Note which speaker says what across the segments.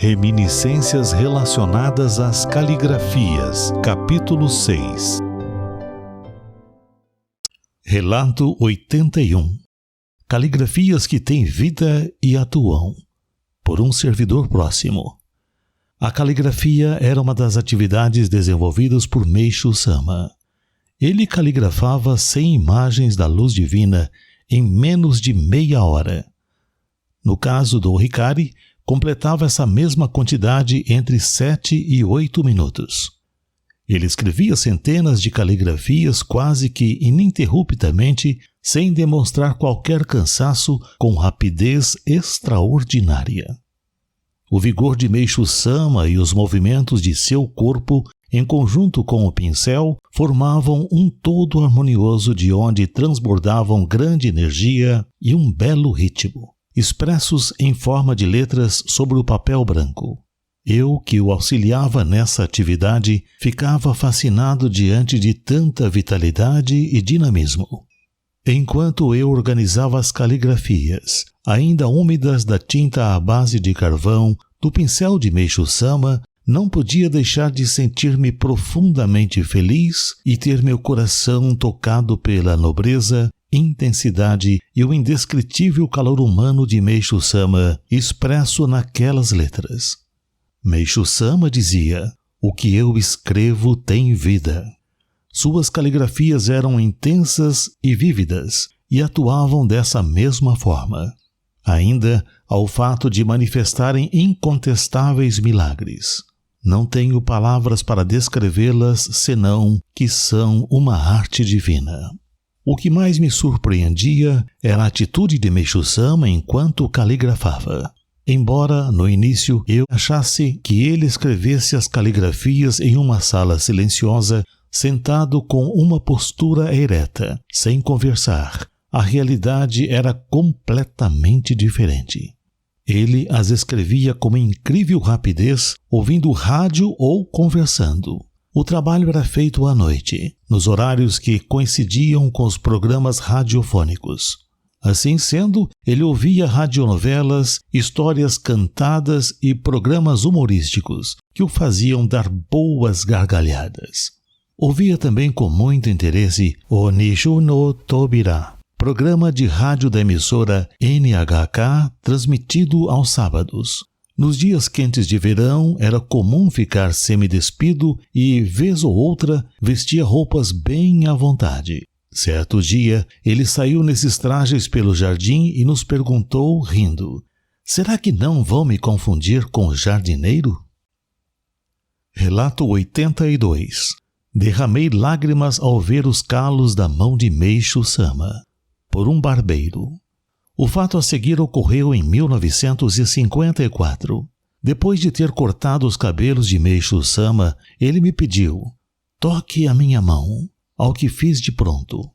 Speaker 1: Reminiscências relacionadas às caligrafias, capítulo 6. Relato 81. Caligrafias que têm vida e atuam. Por um servidor próximo. A caligrafia era uma das atividades desenvolvidas por Meishu Sama. Ele caligrafava 100 imagens da luz divina em menos de meia hora. No caso do Hikari, completava essa mesma quantidade entre 7 e 8 minutos. Ele escrevia centenas de caligrafias quase que ininterruptamente, sem demonstrar qualquer cansaço, com rapidez extraordinária. O vigor de Meishu Sama e os movimentos de seu corpo, em conjunto com o pincel, formavam um todo harmonioso de onde transbordavam grande energia e um belo ritmo, expressos em forma de letras sobre o papel branco. Eu, que o auxiliava nessa atividade, ficava fascinado diante de tanta vitalidade e dinamismo. Enquanto eu organizava as caligrafias, ainda úmidas da tinta à base de carvão, do pincel de Meishu Sama, não podia deixar de sentir-me profundamente feliz e ter meu coração tocado pela nobreza, intensidade e o indescritível calor humano de Meishu Sama expresso naquelas letras. Meishu Sama dizia: "O que eu escrevo tem vida." Suas caligrafias eram intensas e vívidas e atuavam dessa mesma forma. Ainda ao fato de manifestarem incontestáveis milagres. Não tenho palavras para descrevê-las senão que são uma arte divina. O que mais me surpreendia era a atitude de Meishu Sama enquanto caligrafava. Embora, no início, eu achasse que ele escrevesse as caligrafias em uma sala silenciosa, sentado com uma postura ereta, sem conversar, a realidade era completamente diferente. Ele as escrevia com incrível rapidez, ouvindo rádio ou conversando. O trabalho era feito à noite, nos horários que coincidiam com os programas radiofônicos. Assim sendo, ele ouvia radionovelas, histórias cantadas e programas humorísticos que o faziam dar boas gargalhadas. Ouvia também com muito interesse o Nishu no Tobira, programa de rádio da emissora NHK transmitido aos sábados. Nos dias quentes de verão, era comum ficar semidespido e, vez ou outra, vestia roupas bem à vontade. Certo dia, ele saiu nesses trajes pelo jardim e nos perguntou, rindo: "Será que não vão me confundir com o jardineiro?" Relato 82. Derramei lágrimas ao ver os calos da mão de Meishu Sama. Por um barbeiro. O fato a seguir ocorreu em 1954. Depois de ter cortado os cabelos de Meishu Sama, ele me pediu: "Toque a minha mão", ao que fiz de pronto.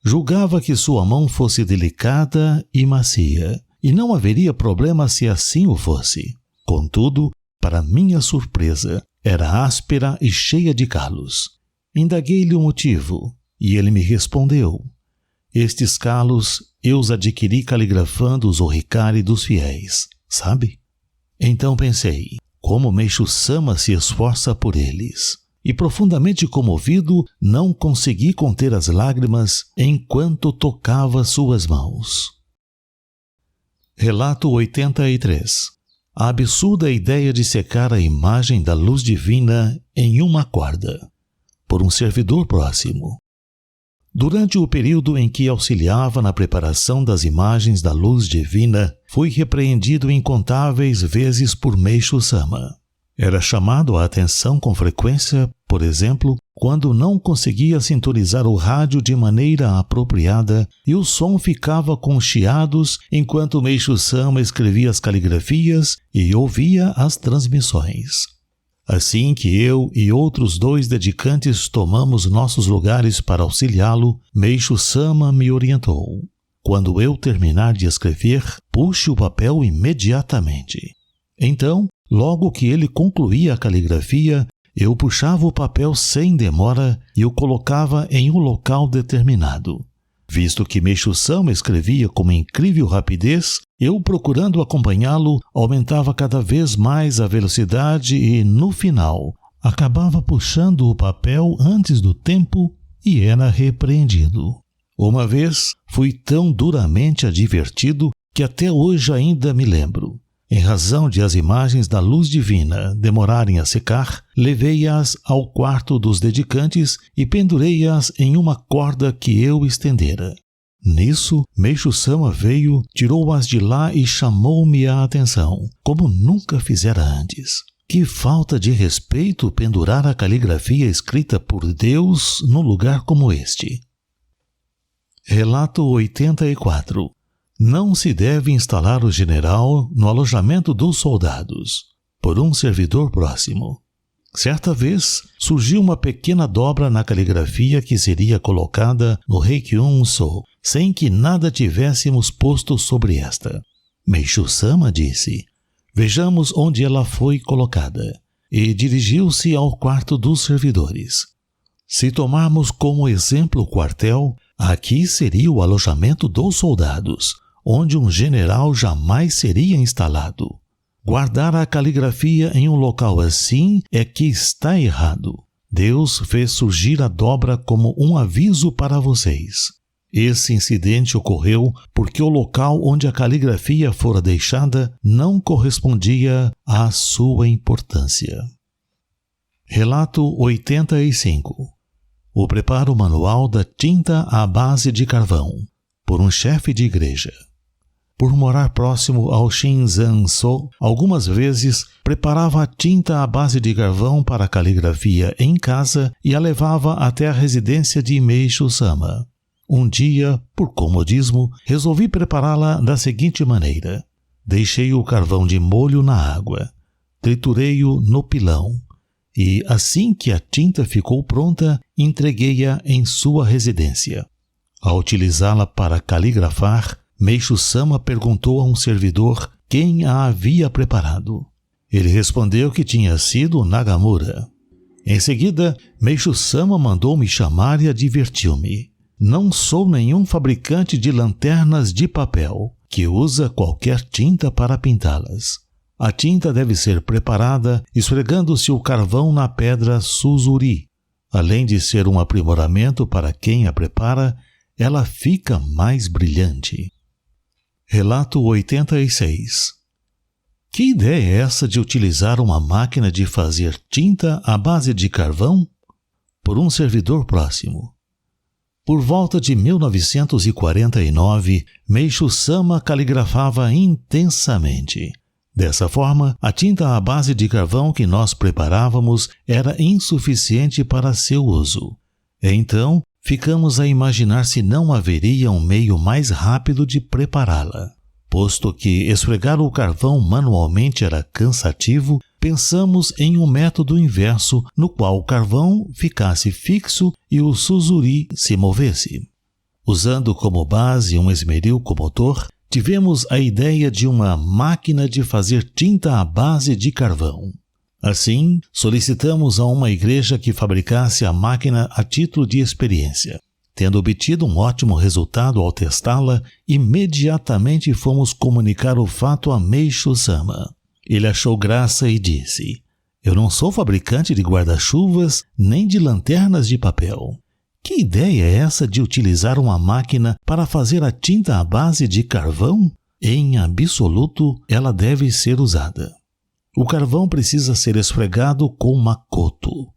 Speaker 1: Julgava que sua mão fosse delicada e macia, e não haveria problema se assim o fosse. Contudo, para minha surpresa, era áspera e cheia de calos. Indaguei-lhe o motivo, e ele me respondeu: "Estes calos eu os adquiri caligrafando os Hikari dos fiéis, sabe?" Então pensei, como Meishu Sama se esforça por eles. E profundamente comovido, não consegui conter as lágrimas enquanto tocava suas mãos. Relato 83. A absurda ideia de secar a imagem da luz divina em uma corda. Por um servidor próximo. Durante o período em que auxiliava na preparação das imagens da luz divina, fui repreendido incontáveis vezes por Meishu Sama. Era chamado a atenção com frequência, por exemplo, quando não conseguia sintonizar o rádio de maneira apropriada e o som ficava com chiados enquanto Meishu Sama escrevia as caligrafias e ouvia as transmissões. Assim que eu e outros 2 dedicantes tomamos nossos lugares para auxiliá-lo, Meishu Sama me orientou: "Quando eu terminar de escrever, puxe o papel imediatamente." Então, logo que ele concluía a caligrafia, eu puxava o papel sem demora e o colocava em um local determinado. Visto que Meishu Sama escrevia com incrível rapidez, Eu, procurando acompanhá-lo, aumentava cada vez mais a velocidade e, no final, acabava puxando o papel antes do tempo e era repreendido. Uma vez, fui tão duramente advertido que até hoje ainda me lembro. Em razão de as imagens da luz divina demorarem a secar, levei-as ao quarto dos dedicantes e pendurei-as em uma corda que eu estendera. Nisso, Meixo Sama veio, tirou-as de lá e chamou-me a atenção, como nunca fizera antes. Que falta de respeito pendurar a caligrafia escrita por Deus num lugar como este. Relato 84. Não se deve instalar o general no alojamento dos soldados, por um servidor próximo. Certa vez, surgiu uma pequena dobra na caligrafia que seria colocada no Reikyun-so, sem que nada tivéssemos posto sobre esta. Meixo Sama disse: "Vejamos onde ela foi colocada", e dirigiu-se ao quarto dos servidores. Se tomarmos como exemplo o quartel, aqui seria o alojamento dos soldados, onde um general jamais seria instalado. Guardar a caligrafia em um local assim é que está errado. Deus fez surgir a dobra como um aviso para vocês. Esse incidente ocorreu porque o local onde a caligrafia fora deixada não correspondia à sua importância. Relato 85. O preparo manual da tinta à base de carvão, por um chefe de igreja. Por morar próximo ao Shinzan-so, algumas vezes preparava a tinta à base de carvão para a caligrafia em casa e a levava até a residência de Meixo Sama. Um dia, por comodismo, resolvi prepará-la da seguinte maneira. Deixei o carvão de molho na água, triturei-o no pilão e, assim que a tinta ficou pronta, entreguei-a em sua residência. Ao utilizá-la para caligrafar, Meixo Sama perguntou a um servidor quem a havia preparado. Ele respondeu que tinha sido Nagamura. Em seguida, Meixo Sama mandou-me chamar e advertiu-me. Não sou nenhum fabricante de lanternas de papel, que usa qualquer tinta para pintá-las. A tinta deve ser preparada esfregando-se o carvão na pedra Suzuri. Além de ser um aprimoramento para quem a prepara, ela fica mais brilhante. Relato 86. Que ideia é essa de utilizar uma máquina de fazer tinta à base de carvão? Por um servidor próximo. Por volta de 1949, Meixo Sama caligrafava intensamente. Dessa forma, a tinta à base de carvão que nós preparávamos era insuficiente para seu uso. Então, ficamos a imaginar se não haveria um meio mais rápido de prepará-la. Posto que esfregar o carvão manualmente era cansativo, pensamos em um método inverso no qual o carvão ficasse fixo e o Suzuri se movesse. Usando como base um esmeril com motor, tivemos a ideia de uma máquina de fazer tinta à base de carvão. Assim, solicitamos a uma igreja que fabricasse a máquina a título de experiência. Tendo obtido um ótimo resultado ao testá-la, imediatamente fomos comunicar o fato a Meixo Sama. Ele achou graça e disse: "Eu não sou fabricante de guarda-chuvas nem de lanternas de papel. Que ideia é essa de utilizar uma máquina para fazer a tinta à base de carvão? Em absoluto, ela deve ser usada. O carvão precisa ser esfregado com makoto.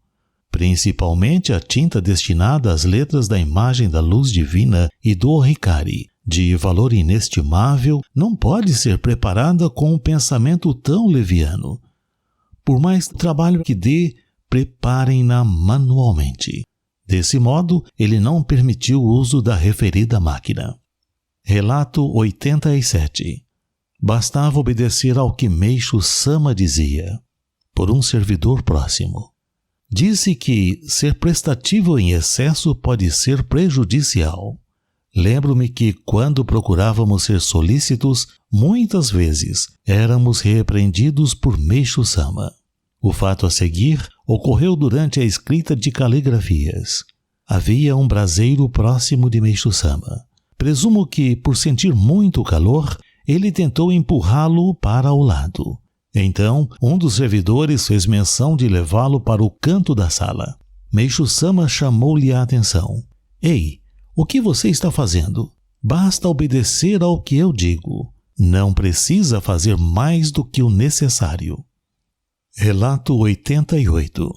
Speaker 1: Principalmente a tinta destinada às letras da imagem da luz divina e do Hikari, de valor inestimável, não pode ser preparada com um pensamento tão leviano. Por mais trabalho que dê, preparem-na manualmente." Desse modo, ele não permitiu o uso da referida máquina. Relato 87. Bastava obedecer ao que Meixo Sama dizia, por um servidor próximo. Disse que ser prestativo em excesso pode ser prejudicial. Lembro-me que, quando procurávamos ser solícitos, muitas vezes éramos repreendidos por Meixo Sama. O fato a seguir ocorreu durante a escrita de caligrafias. Havia um braseiro próximo de Meixo Sama. Presumo que, por sentir muito calor, ele tentou empurrá-lo para o lado. Então, um dos servidores fez menção de levá-lo para o canto da sala. Meishu-sama chamou-lhe a atenção. Ei, o que você está fazendo? Basta obedecer ao que eu digo. Não precisa fazer mais do que o necessário. Relato 88.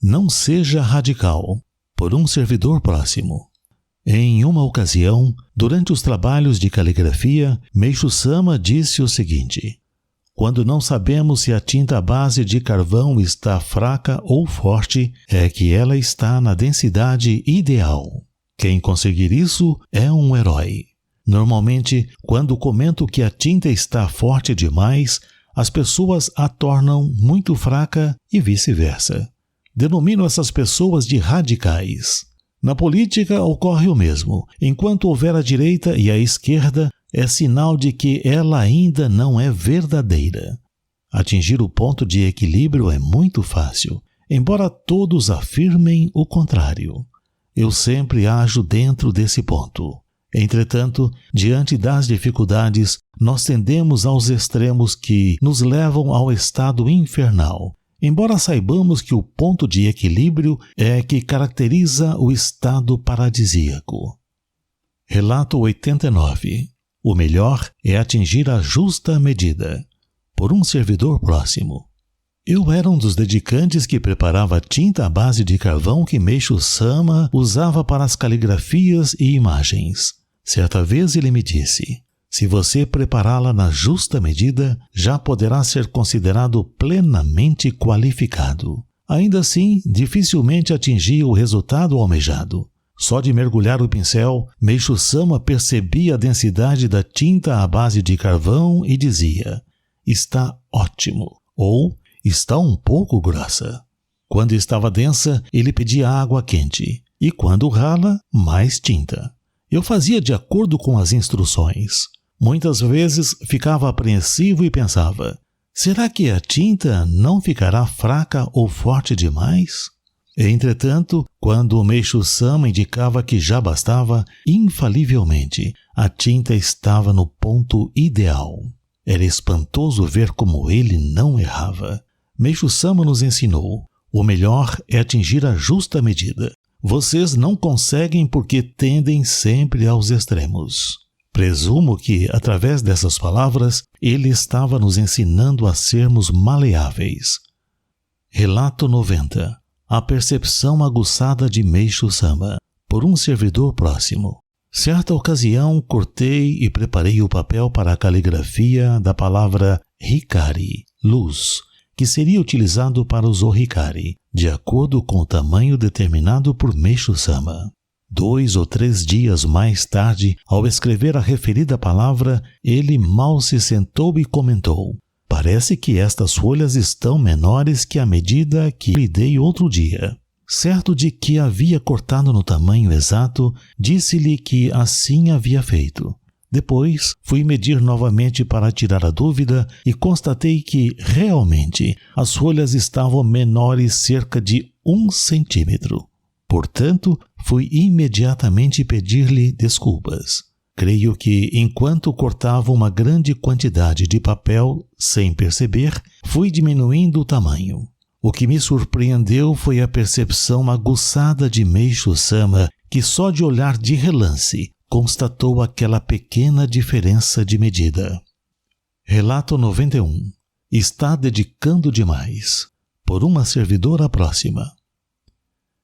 Speaker 1: Não seja radical. Por um servidor próximo. Em uma ocasião, durante os trabalhos de caligrafia, Meishu-sama disse o seguinte: quando não sabemos se a tinta à base de carvão está fraca ou forte, é que ela está na densidade ideal. Quem conseguir isso é um herói. Normalmente, quando comento que a tinta está forte demais, as pessoas a tornam muito fraca e vice-versa. Denomino essas pessoas de radicais. Na política ocorre o mesmo. Enquanto houver a direita e a esquerda, é sinal de que ela ainda não é verdadeira. Atingir o ponto de equilíbrio é muito fácil, embora todos afirmem o contrário. Eu sempre ajo dentro desse ponto. Entretanto, diante das dificuldades, nós tendemos aos extremos que nos levam ao estado infernal, embora saibamos que o ponto de equilíbrio é que caracteriza o estado paradisíaco. Relato 89. O melhor é atingir a justa medida. Por um servidor próximo. Eu era um dos dedicantes que preparava a tinta à base de carvão que Meishu-sama usava para as caligrafias e imagens. Certa vez ele me disse: se você prepará-la na justa medida, já poderá ser considerado plenamente qualificado. Ainda assim, dificilmente atingia o resultado almejado. Só de mergulhar o pincel, Meishu-sama percebia a densidade da tinta à base de carvão e dizia: está ótimo, ou está um pouco grossa. Quando estava densa, ele pedia água quente, e quando rala, mais tinta. Eu fazia de acordo com as instruções. Muitas vezes ficava apreensivo e pensava: será que a tinta não ficará fraca ou forte demais? Entretanto, quando o Meishu-sama indicava que já bastava, infalivelmente, a tinta estava no ponto ideal. Era espantoso ver como ele não errava. Meishu-sama nos ensinou: o melhor é atingir a justa medida. Vocês não conseguem porque tendem sempre aos extremos. Presumo que, através dessas palavras, ele estava nos ensinando a sermos maleáveis. Relato 90. A percepção aguçada de Meishu-sama. Por um servidor próximo. Certa ocasião, cortei e preparei o papel para a caligrafia da palavra hikari, luz, que seria utilizado para os ohikari, de acordo com o tamanho determinado por Meishu-sama. 2 ou 3 dias mais tarde, ao escrever a referida palavra, ele mal se sentou e comentou: parece que estas folhas estão menores que a medida que lhe dei outro dia. Certo de que havia cortado no tamanho exato, disse-lhe que assim havia feito. Depois, fui medir novamente para tirar a dúvida e constatei que, realmente, as folhas estavam menores cerca de 1 centímetro. Portanto, fui imediatamente pedir-lhe desculpas. Creio que, enquanto cortava uma grande quantidade de papel, sem perceber, fui diminuindo o tamanho. O que me surpreendeu foi a percepção aguçada de Meishu-sama, que só de olhar de relance constatou aquela pequena diferença de medida. Relato 91. Está dedicando demais. Por uma servidora próxima.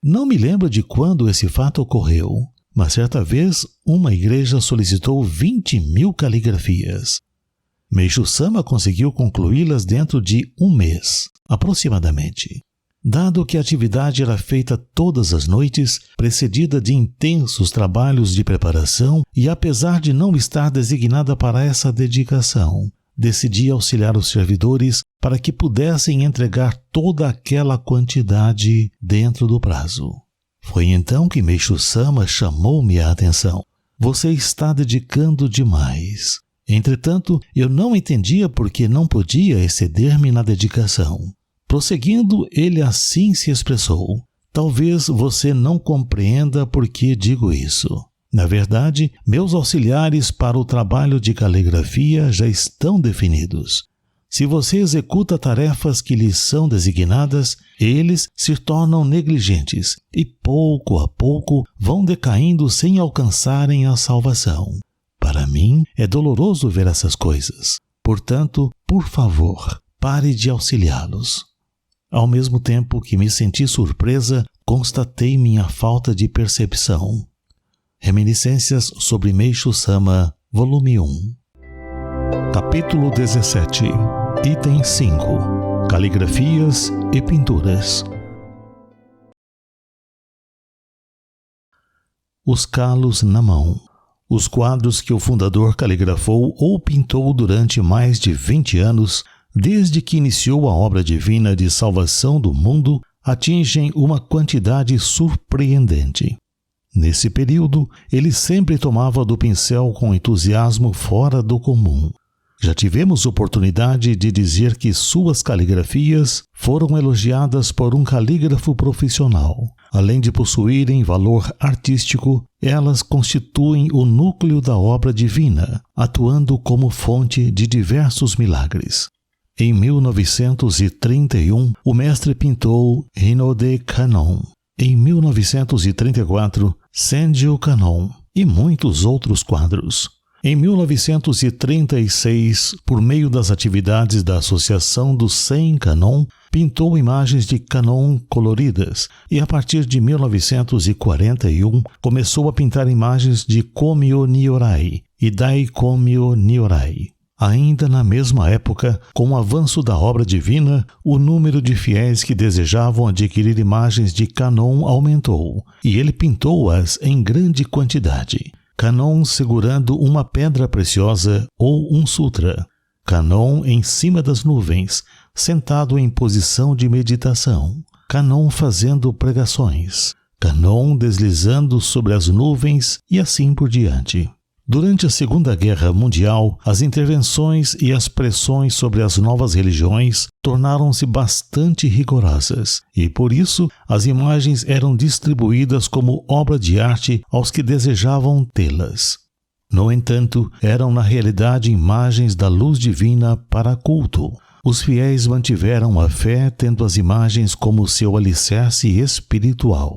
Speaker 1: Não me lembro de quando esse fato ocorreu, mas certa vez uma igreja solicitou 20.000 caligrafias. Meishu-sama conseguiu concluí-las dentro de 1 mês, aproximadamente. Dado que a atividade era feita todas as noites, precedida de intensos trabalhos de preparação, e apesar de não estar designada para essa dedicação, decidi auxiliar os servidores para que pudessem entregar toda aquela quantidade dentro do prazo. Foi então que Meishu-sama chamou-me a atenção. Você está dedicando demais. Entretanto, eu não entendia por que não podia exceder-me na dedicação. Prosseguindo, ele assim se expressou: talvez você não compreenda por que digo isso. Na verdade, meus auxiliares para o trabalho de caligrafia já estão definidos. Se você executa tarefas que lhes são designadas, eles se tornam negligentes e, pouco a pouco, vão decaindo sem alcançarem a salvação. Para mim, é doloroso ver essas coisas. Portanto, por favor, pare de auxiliá-los. Ao mesmo tempo que me senti surpresa, constatei minha falta de percepção. Reminiscências sobre Meishu Sama, volume 1. Capítulo 17. Item 5. Caligrafias e pinturas. Os calos na mão. Os quadros que o fundador caligrafou ou pintou durante mais de 20 anos, desde que iniciou a obra divina de salvação do mundo, atingem uma quantidade surpreendente. Nesse período, ele sempre tomava do pincel com entusiasmo fora do comum. Já tivemos oportunidade de dizer que suas caligrafias foram elogiadas por um calígrafo profissional. Além de possuírem valor artístico, elas constituem o núcleo da obra divina, atuando como fonte de diversos milagres. Em 1931, o mestre pintou Hinode Kannon. Em 1934, Senju Kannon e muitos outros quadros. Em 1936, por meio das atividades da Associação do Sen Kannon, pintou imagens de Kannon coloridas e, a partir de 1941, começou a pintar imagens de Komyo Nyorai e Dai Komyo Nyorai. Ainda na mesma época, com o avanço da obra divina, o número de fiéis que desejavam adquirir imagens de Kannon aumentou, e ele pintou-as em grande quantidade. Kannon segurando uma pedra preciosa ou um sutra. Kannon em cima das nuvens, sentado em posição de meditação. Kannon fazendo pregações. Kannon deslizando sobre as nuvens e assim por diante. Durante a Segunda Guerra Mundial, as intervenções e as pressões sobre as novas religiões tornaram-se bastante rigorosas, e por isso as imagens eram distribuídas como obra de arte aos que desejavam tê-las. No entanto, eram na realidade imagens da luz divina para culto. Os fiéis mantiveram a fé tendo as imagens como seu alicerce espiritual.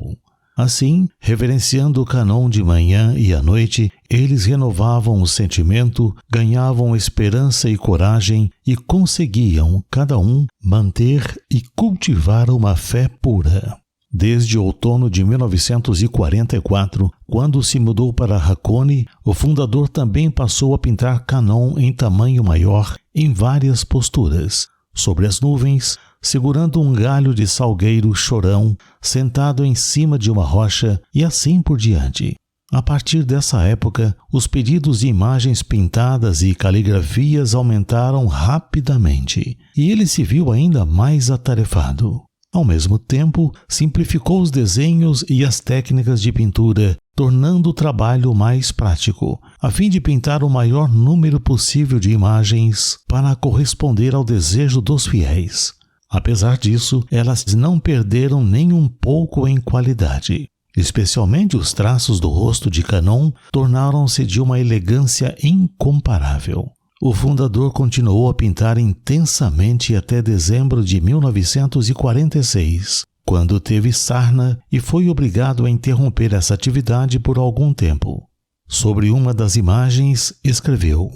Speaker 1: Assim, reverenciando o Kannon de manhã e à noite, eles renovavam o sentimento, ganhavam esperança e coragem e conseguiam, cada um, manter e cultivar uma fé pura. Desde o outono de 1944, quando se mudou para Hakone, o fundador também passou a pintar Kannon em tamanho maior, em várias posturas, sobre as nuvens, segurando um galho de salgueiro chorão, sentado em cima de uma rocha e assim por diante. A partir dessa época, os pedidos de imagens pintadas e caligrafias aumentaram rapidamente, e ele se viu ainda mais atarefado. Ao mesmo tempo, simplificou os desenhos e as técnicas de pintura, tornando o trabalho mais prático, a fim de pintar o maior número possível de imagens para corresponder ao desejo dos fiéis. Apesar disso, elas não perderam nem um pouco em qualidade. Especialmente os traços do rosto de Kannon tornaram-se de uma elegância incomparável. O fundador continuou a pintar intensamente até dezembro de 1946, quando teve sarna e foi obrigado a interromper essa atividade por algum tempo. Sobre uma das imagens, escreveu: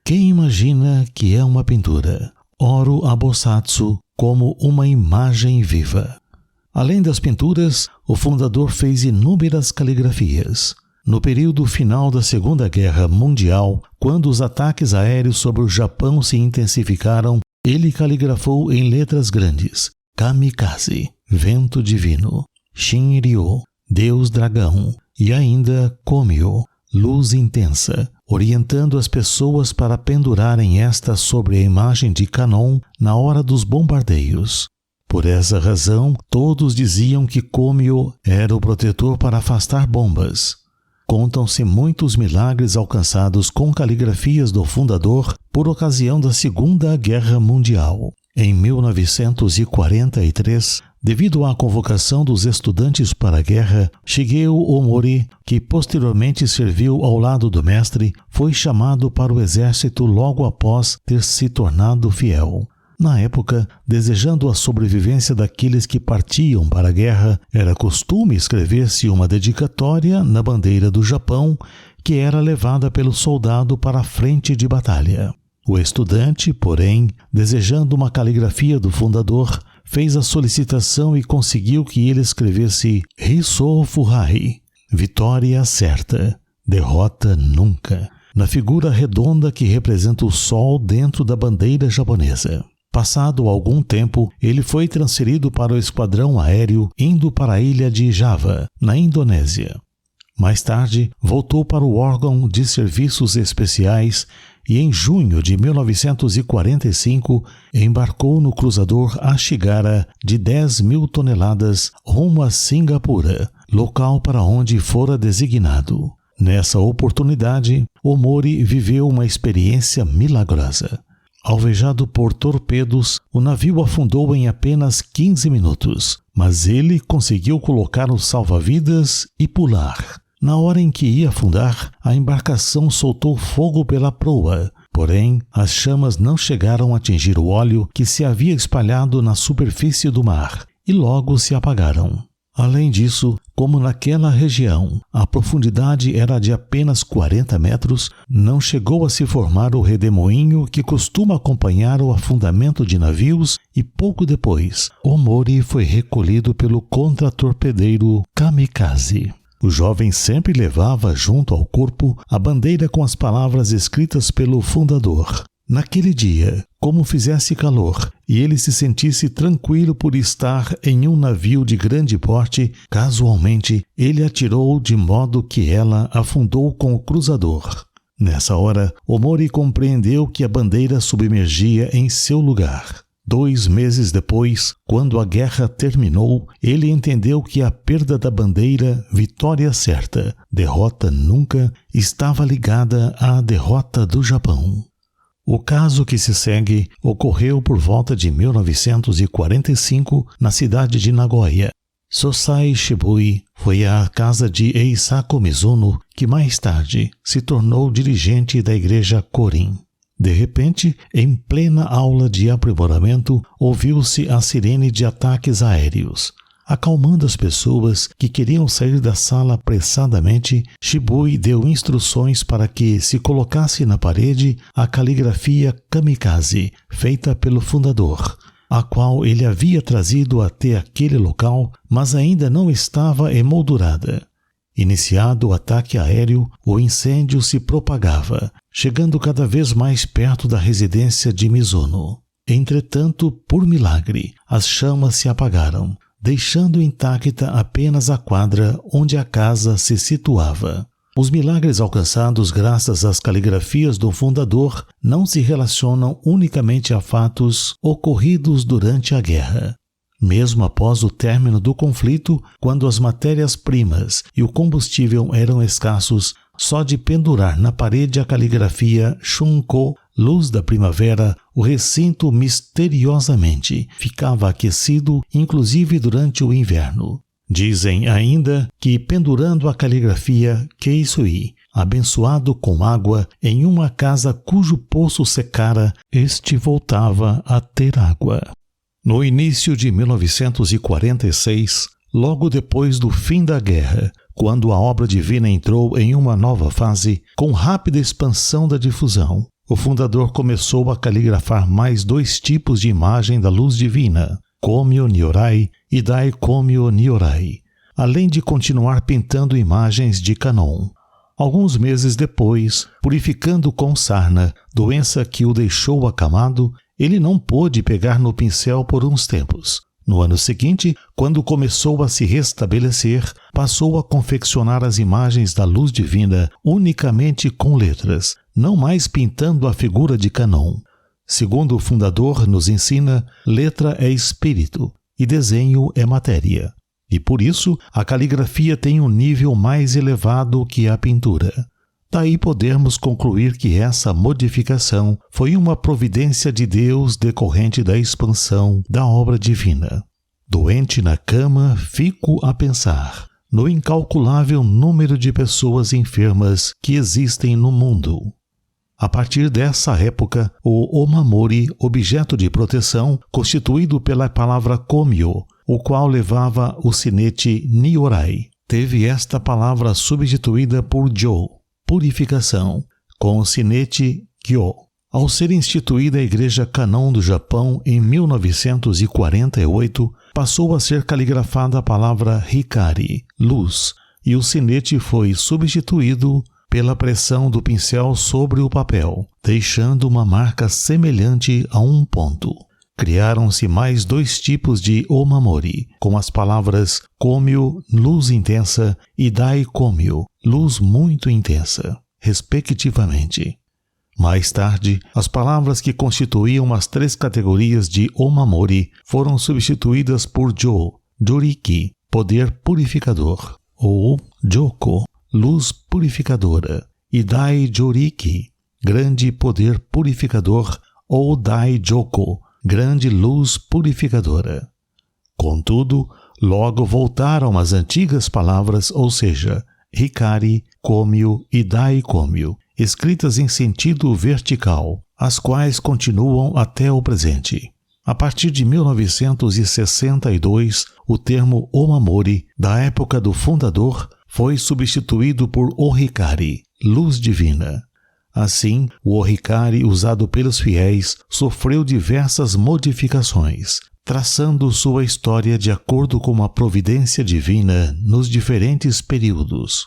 Speaker 1: "Quem imagina que é uma pintura? Oro a Bosatsu como uma imagem viva." Além das pinturas, o fundador fez inúmeras caligrafias. No período final da Segunda Guerra Mundial, quando os ataques aéreos sobre o Japão se intensificaram, ele caligrafou em letras grandes: Kamikaze, Vento Divino, Shinryu, Deus Dragão, e ainda Komyo, Luz Intensa, orientando as pessoas para pendurarem esta sobre a imagem de Kannon na hora dos bombardeios. Por essa razão, todos diziam que Komyo era o protetor para afastar bombas. Contam-se muitos milagres alcançados com caligrafias do fundador por ocasião da Segunda Guerra Mundial. Em 1943, devido à convocação dos estudantes para a guerra, Shigeo Omori, que posteriormente serviu ao lado do mestre, foi chamado para o exército logo após ter se tornado fiel. Na época, desejando a sobrevivência daqueles que partiam para a guerra, era costume escrever-se uma dedicatória na bandeira do Japão, que era levada pelo soldado para a frente de batalha. O estudante, porém, desejando uma caligrafia do fundador, fez a solicitação e conseguiu que ele escrevesse Hisou Fuhai, vitória certa, derrota nunca, na figura redonda que representa o sol dentro da bandeira japonesa. Passado algum tempo, ele foi transferido para o esquadrão aéreo indo para a ilha de Java, na Indonésia. Mais tarde, voltou para o órgão de serviços especiais e em junho de 1945 embarcou no cruzador Ashigara de 10.000 toneladas rumo a Singapura, local para onde fora designado. Nessa oportunidade, Omori viveu uma experiência milagrosa. Alvejado por torpedos, o navio afundou em apenas 15 minutos, mas ele conseguiu colocar os salva-vidas e pular. Na hora em que ia afundar, a embarcação soltou fogo pela proa, porém, as chamas não chegaram a atingir o óleo que se havia espalhado na superfície do mar, e logo se apagaram. Além disso, como naquela região a profundidade era de apenas 40 metros, não chegou a se formar o redemoinho que costuma acompanhar o afundamento de navios e pouco depois, Omori foi recolhido pelo contratorpedeiro Kamikaze. O jovem sempre levava junto ao corpo a bandeira com as palavras escritas pelo fundador. Naquele dia, como fizesse calor e ele se sentisse tranquilo por estar em um navio de grande porte, casualmente ele atirou de modo que ela afundou com o cruzador. Nessa hora, Omori compreendeu que a bandeira submergia em seu lugar. 2 meses depois, quando a guerra terminou, ele entendeu que a perda da bandeira, vitória certa, derrota nunca, estava ligada à derrota do Japão. O caso que se segue ocorreu por volta de 1945 na cidade de Nagoya. Sosai Shibui foi à casa de Eisaku Mizuno, que mais tarde se tornou dirigente da igreja Korin. De repente, em plena aula de aprimoramento, ouviu-se a sirene de ataques aéreos. Acalmando as pessoas que queriam sair da sala apressadamente, Shibui deu instruções para que se colocasse na parede a caligrafia Kamikaze, feita pelo fundador, a qual ele havia trazido até aquele local, mas ainda não estava emoldurada. Iniciado o ataque aéreo, o incêndio se propagava, chegando cada vez mais perto da residência de Mizuno. Entretanto, por milagre, as chamas se apagaram, deixando intacta apenas a quadra onde a casa se situava. Os milagres alcançados graças às caligrafias do fundador não se relacionam unicamente a fatos ocorridos durante a guerra. Mesmo após o término do conflito, quando as matérias-primas e o combustível eram escassos, só de pendurar na parede a caligrafia Shunko, luz da primavera, o recinto misteriosamente ficava aquecido, inclusive durante o inverno. Dizem ainda que, pendurando a caligrafia Keisui, abençoado com água, em uma casa cujo poço secara, este voltava a ter água. No início de 1946, logo depois do fim da guerra, quando a obra divina entrou em uma nova fase, com rápida expansão da difusão, o fundador começou a caligrafar mais 2 tipos de imagem da luz divina, Komyo Nyorai e Dai Komyo Nyorai, além de continuar pintando imagens de Kannon. Alguns meses depois, purificando com sarna, doença que o deixou acamado, ele não pôde pegar no pincel por uns tempos. No ano seguinte, quando começou a se restabelecer, passou a confeccionar as imagens da luz divina unicamente com letras, não mais pintando a figura de Kannon. Segundo o fundador nos ensina, letra é espírito e desenho é matéria. E por isso, a caligrafia tem um nível mais elevado que a pintura. Daí podemos concluir que essa modificação foi uma providência de Deus decorrente da expansão da obra divina. Doente na cama, fico a pensar no incalculável número de pessoas enfermas que existem no mundo. A partir dessa época, o omamori, objeto de proteção, constituído pela palavra komyo, o qual levava o sinete nyorai, teve esta palavra substituída por jo, purificação, com o sinete gyo. Ao ser instituída a Igreja Canon do Japão em 1948, passou a ser caligrafada a palavra hikari, luz, e o sinete foi substituído pela pressão do pincel sobre o papel, deixando uma marca semelhante a um ponto. Criaram-se mais 2 tipos de omamori, com as palavras komyo, luz intensa, e dai komyo, luz muito intensa, respectivamente. Mais tarde, as palavras que constituíam as 3 categorias de omamori foram substituídas por jo, joriki, poder purificador, ou joko, luz purificadora, e dai joriki, grande poder purificador, ou dai joko, grande luz purificadora. Contudo, logo voltaram as antigas palavras, ou seja, hikari, komyo e dai komyo, escritas em sentido vertical, as quais continuam até o presente. A partir de 1962, o termo omamori, da época do fundador, foi substituído por ohikari, luz divina. Assim, o ohikari usado pelos fiéis sofreu diversas modificações, traçando sua história de acordo com a providência divina nos diferentes períodos.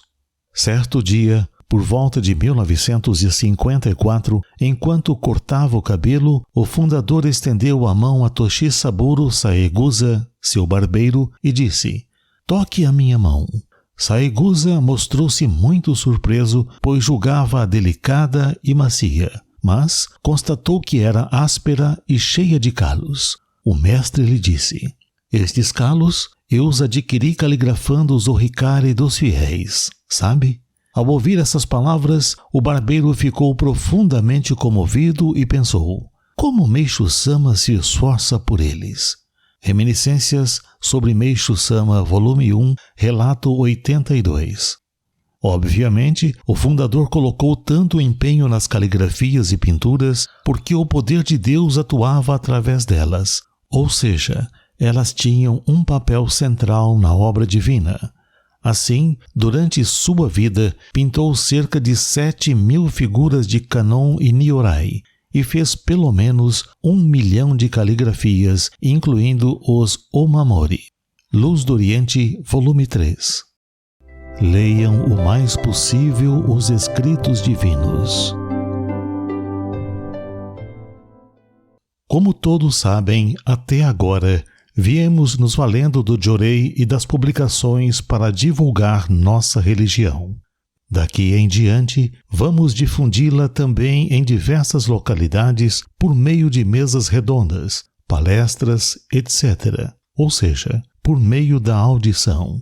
Speaker 1: Certo dia, por volta de 1954, enquanto cortava o cabelo, o fundador estendeu a mão a Toshisaburo Saegusa, seu barbeiro, e disse: "Toque a minha mão." Saegusa mostrou-se muito surpreso, pois julgava-a delicada e macia, mas constatou que era áspera e cheia de calos. O mestre lhe disse: "Estes calos eu os adquiri caligrafando os ohikari dos fiéis, sabe?" Ao ouvir essas palavras, o barbeiro ficou profundamente comovido e pensou: como Meishu-sama se esforça por eles. Reminiscências sobre Meishu-sama, volume 1, relato 82. Obviamente, o fundador colocou tanto empenho nas caligrafias e pinturas porque o poder de Deus atuava através delas, ou seja, elas tinham um papel central na obra divina. Assim, durante sua vida, pintou cerca de 7.000 figuras de Kanon e Nyorai e fez pelo menos 1 milhão de caligrafias, incluindo os omamori. Luz do Oriente, volume 3. Leiam o mais possível os escritos divinos. Como todos sabem, até agora, viemos nos valendo do Jorei e das publicações para divulgar nossa religião. Daqui em diante, vamos difundi-la também em diversas localidades por meio de mesas redondas, palestras, etc., ou seja, por meio da audição.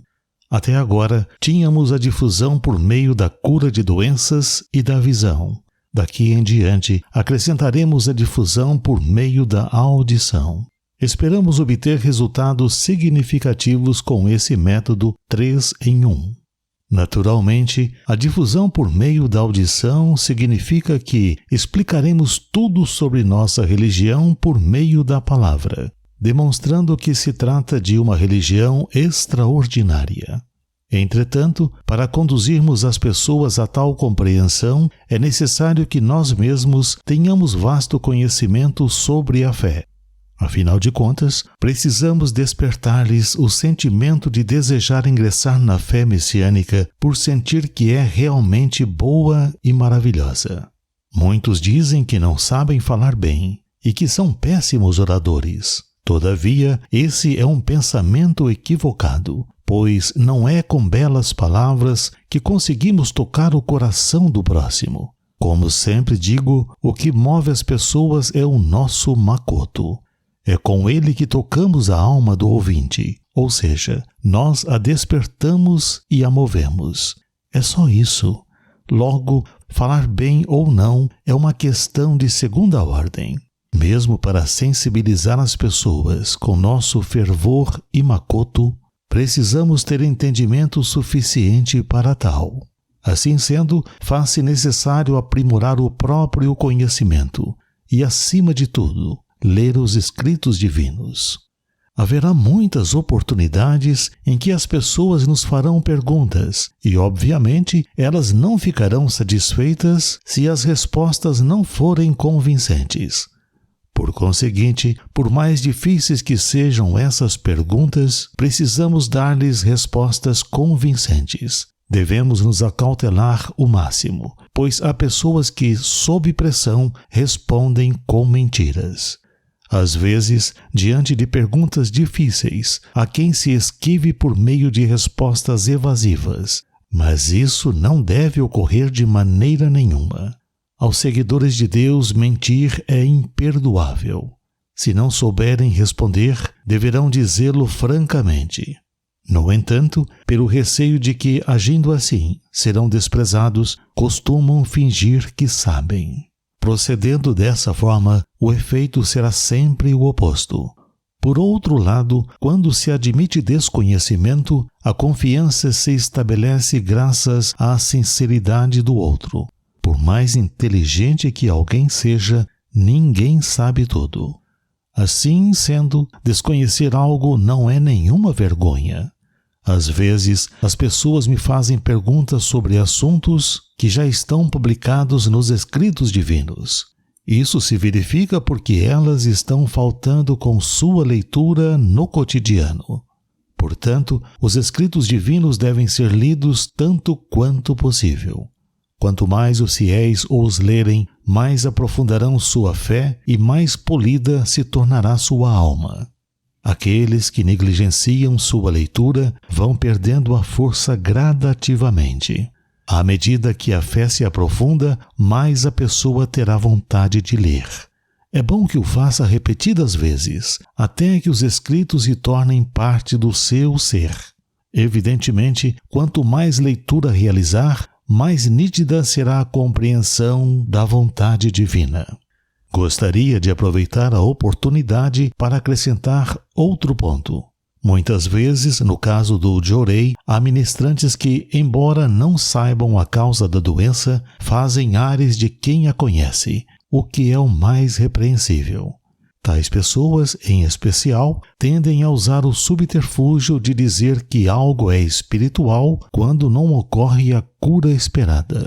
Speaker 1: Até agora, tínhamos a difusão por meio da cura de doenças e da visão. Daqui em diante, acrescentaremos a difusão por meio da audição. Esperamos obter resultados significativos com esse método 3 em 1. Naturalmente, a difusão por meio da audição significa que explicaremos tudo sobre nossa religião por meio da palavra, demonstrando que se trata de uma religião extraordinária. Entretanto, para conduzirmos as pessoas a tal compreensão, é necessário que nós mesmos tenhamos vasto conhecimento sobre a fé. Afinal de contas, precisamos despertar-lhes o sentimento de desejar ingressar na fé messiânica por sentir que é realmente boa e maravilhosa. Muitos dizem que não sabem falar bem e que são péssimos oradores. Todavia, esse é um pensamento equivocado, pois não é com belas palavras que conseguimos tocar o coração do próximo. Como sempre digo, o que move as pessoas é o nosso makoto. É com ele que tocamos a alma do ouvinte, ou seja, nós a despertamos e a movemos. É só isso. Logo, falar bem ou não é uma questão de segunda ordem. Mesmo para sensibilizar as pessoas com nosso fervor e macoto, precisamos ter entendimento suficiente para tal. Assim sendo, faz-se necessário aprimorar o próprio conhecimento e, acima de tudo, ler os escritos divinos. Haverá muitas oportunidades em que as pessoas nos farão perguntas e, obviamente, elas não ficarão satisfeitas se as respostas não forem convincentes. Por conseguinte, por mais difíceis que sejam essas perguntas, precisamos dar-lhes respostas convincentes. Devemos nos acautelar o máximo, pois há pessoas que, sob pressão, respondem com mentiras. Às vezes, diante de perguntas difíceis, há quem se esquive por meio de respostas evasivas, mas isso não deve ocorrer de maneira nenhuma. Aos seguidores de Deus, mentir é imperdoável. Se não souberem responder, deverão dizê-lo francamente. No entanto, pelo receio de que, agindo assim, serão desprezados, costumam fingir que sabem. Procedendo dessa forma, o efeito será sempre o oposto. Por outro lado, quando se admite desconhecimento, a confiança se estabelece graças à sinceridade do outro. Por mais inteligente que alguém seja, ninguém sabe tudo. Assim sendo, desconhecer algo não é nenhuma vergonha. Às vezes, as pessoas me fazem perguntas sobre assuntos que já estão publicados nos escritos divinos. Isso se verifica porque elas estão faltando com sua leitura no cotidiano. Portanto, os escritos divinos devem ser lidos tanto quanto possível. Quanto mais os fiéis os lerem, mais aprofundarão sua fé e mais polida se tornará sua alma. Aqueles que negligenciam sua leitura vão perdendo a força gradativamente. À medida que a fé se aprofunda, mais a pessoa terá vontade de ler. É bom que o faça repetidas vezes, até que os escritos se tornem parte do seu ser. Evidentemente, quanto mais leitura realizar, mais nítida será a compreensão da vontade divina. Gostaria de aproveitar a oportunidade para acrescentar outro ponto. Muitas vezes, no caso do Jorei, há ministrantes que, embora não saibam a causa da doença, fazem ares de quem a conhece, o que é o mais repreensível. Tais pessoas, em especial, tendem a usar o subterfúgio de dizer que algo é espiritual quando não ocorre a cura esperada.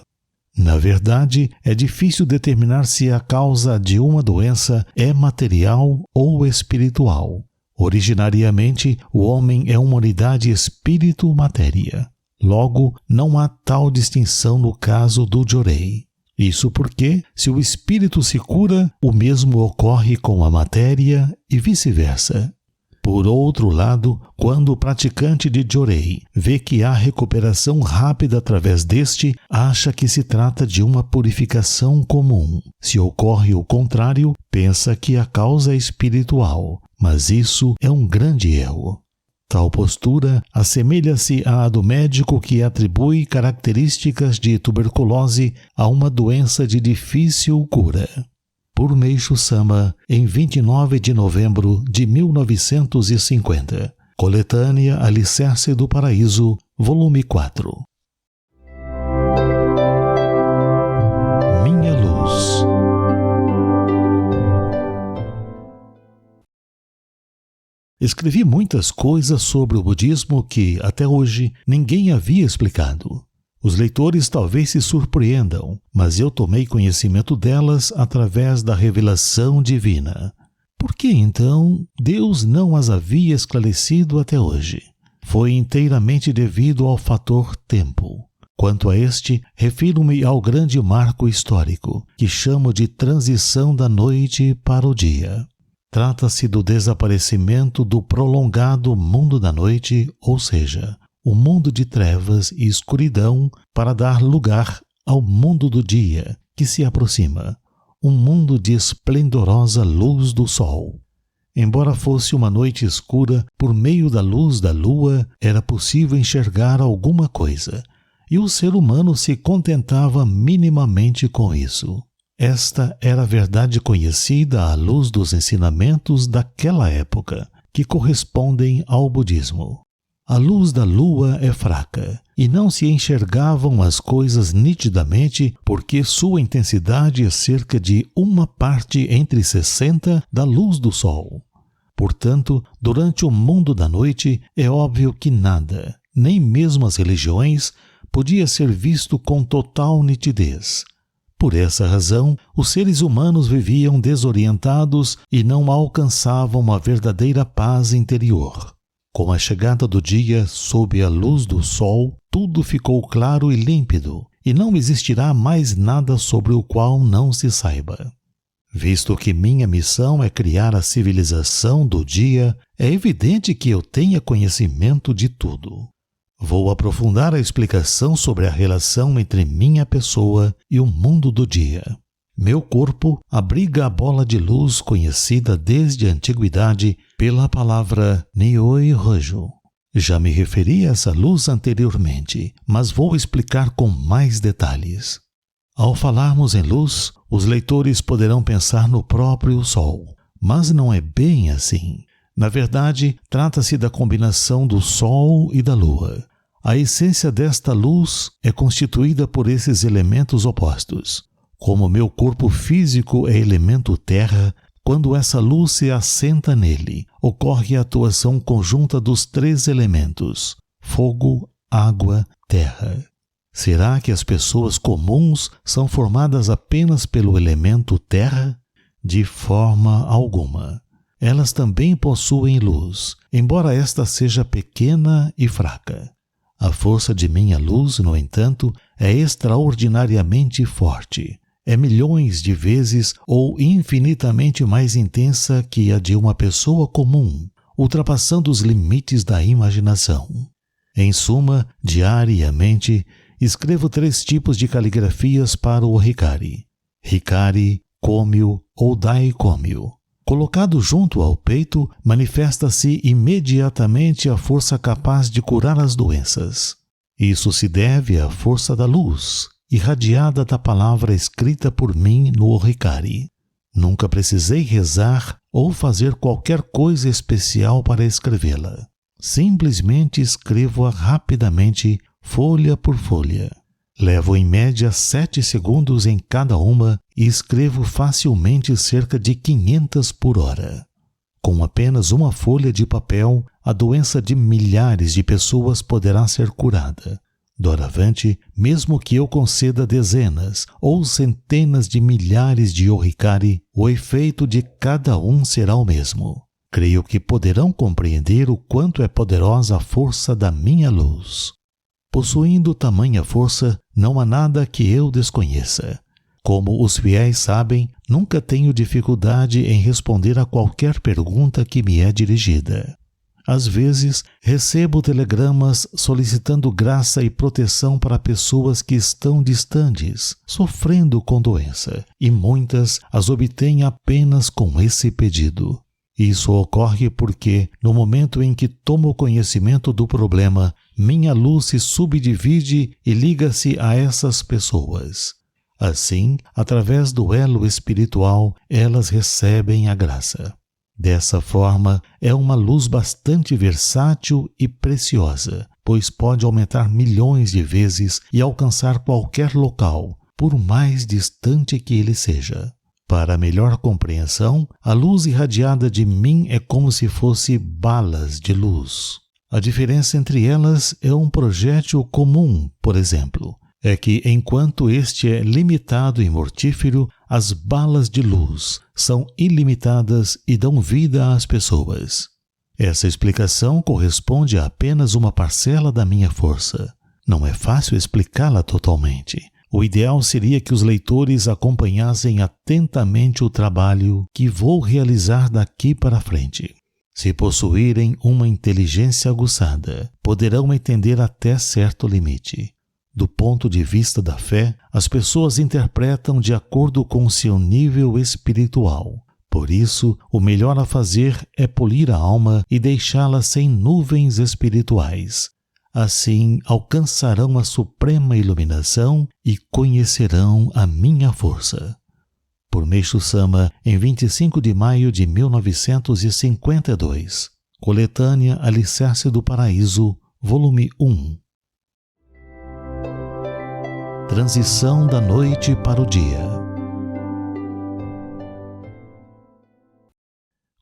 Speaker 1: Na verdade, é difícil determinar se a causa de uma doença é material ou espiritual. Originariamente, o homem é uma unidade espírito-matéria. Logo, não há tal distinção no caso do Jorei. Isso porque, se o espírito se cura, o mesmo ocorre com a matéria e vice-versa. Por outro lado, quando o praticante de Jorei vê que há recuperação rápida através deste, acha que se trata de uma purificação comum. Se ocorre o contrário, pensa que a causa é espiritual, mas isso é um grande erro. Tal postura assemelha-se à do médico que atribui características de tuberculose a uma doença de difícil cura. Por Meishu Sama, em 29 de novembro de 1950. Coletânea Alicerce do Paraíso, volume 4. Minha Luz. Escrevi muitas coisas sobre o budismo que, até hoje, ninguém havia explicado. Os leitores talvez se surpreendam, mas eu tomei conhecimento delas através da revelação divina. Por que, então, Deus não as havia esclarecido até hoje? Foi inteiramente devido ao fator tempo. Quanto a este, refiro-me ao grande marco histórico, que chamo de transição da noite para o dia. Trata-se do desaparecimento do prolongado mundo da noite, ou seja, o mundo de trevas e escuridão, para dar lugar ao mundo do dia, que se aproxima, um mundo de esplendorosa luz do sol. Embora fosse uma noite escura, por meio da luz da lua era possível enxergar alguma coisa, e o ser humano se contentava minimamente com isso. Esta era a verdade conhecida à luz dos ensinamentos daquela época, que correspondem ao budismo. A luz da lua é fraca, e não se enxergavam as coisas nitidamente porque sua intensidade é cerca de 1/parte entre 60 da luz do sol. Portanto, durante o mundo da noite, é óbvio que nada, nem mesmo as religiões, podia ser visto com total nitidez. Por essa razão, os seres humanos viviam desorientados e não alcançavam uma verdadeira paz interior. Com a chegada do dia, sob a luz do sol, tudo ficou claro e límpido, e não existirá mais nada sobre o qual não se saiba. Visto que minha missão é criar a civilização do dia, é evidente que eu tenha conhecimento de tudo. Vou aprofundar a explicação sobre a relação entre minha pessoa e o mundo do dia. Meu corpo abriga a bola de luz conhecida desde a antiguidade pela palavra Nyoei-Hojo. Já me referi a essa luz anteriormente, mas vou explicar com mais detalhes. Ao falarmos em luz, os leitores poderão pensar no próprio Sol, mas não é bem assim. Na verdade, trata-se da combinação do Sol e da Lua. A essência desta luz é constituída por esses elementos opostos. Como meu corpo físico é elemento terra, quando essa luz se assenta nele, ocorre a atuação conjunta dos 3 elementos: fogo, água, terra. Será que as pessoas comuns são formadas apenas pelo elemento terra? De forma alguma. Elas também possuem luz, embora esta seja pequena e fraca. A força de minha luz, no entanto, é extraordinariamente forte. É milhões de vezes ou infinitamente mais intensa que a de uma pessoa comum, ultrapassando os limites da imaginação. Em suma, diariamente, escrevo 3 tipos de caligrafias para o Hikari: Hikari, Komyu ou Dai-Komyu. Colocado junto ao peito, manifesta-se imediatamente a força capaz de curar as doenças. Isso se deve à força da luz, irradiada da palavra escrita por mim no Hikari. Nunca precisei rezar ou fazer qualquer coisa especial para escrevê-la. Simplesmente escrevo-a rapidamente, folha por folha. Levo em média 7 segundos em cada uma e escrevo facilmente cerca de 500 por hora. Com apenas uma folha de papel, a doença de milhares de pessoas poderá ser curada. Doravante, mesmo que eu conceda dezenas ou centenas de milhares de Hikari, o efeito de cada um será o mesmo. Creio que poderão compreender o quanto é poderosa a força da minha luz. Possuindo tamanha força, não há nada que eu desconheça. Como os fiéis sabem, nunca tenho dificuldade em responder a qualquer pergunta que me é dirigida. Às vezes, recebo telegramas solicitando graça e proteção para pessoas que estão distantes, sofrendo com doença, e muitas as obtêm apenas com esse pedido. Isso ocorre porque, no momento em que tomo conhecimento do problema, minha luz se subdivide e liga-se a essas pessoas. Assim, através do elo espiritual, elas recebem a graça. Dessa forma, é uma luz bastante versátil e preciosa, pois pode aumentar milhões de vezes e alcançar qualquer local, por mais distante que ele seja. Para melhor compreensão, a luz irradiada de mim é como se fosse balas de luz. A diferença entre elas é um projétil comum, por exemplo. É que, enquanto este é limitado e mortífero, as balas de luz são ilimitadas e dão vida às pessoas. Essa explicação corresponde a apenas uma parcela da minha força. Não é fácil explicá-la totalmente. O ideal seria que os leitores acompanhassem atentamente o trabalho que vou realizar daqui para frente. Se possuírem uma inteligência aguçada, poderão entender até certo limite. Do ponto de vista da fé, as pessoas interpretam de acordo com seu nível espiritual. Por isso, o melhor a fazer é polir a alma e deixá-la sem nuvens espirituais. Assim alcançarão a suprema iluminação e conhecerão a minha força. Por Meixo Sama, em 25 de maio de 1952. Coletânea Alicerce do Paraíso, volume 1. Transição da noite para o dia.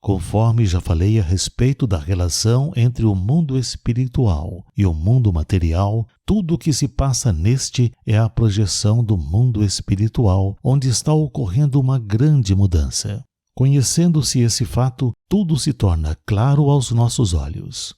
Speaker 1: Conforme já falei a respeito da relação entre o mundo espiritual e o mundo material, tudo o que se passa neste é a projeção do mundo espiritual, onde está ocorrendo uma grande mudança. Conhecendo-se esse fato, tudo se torna claro aos nossos olhos.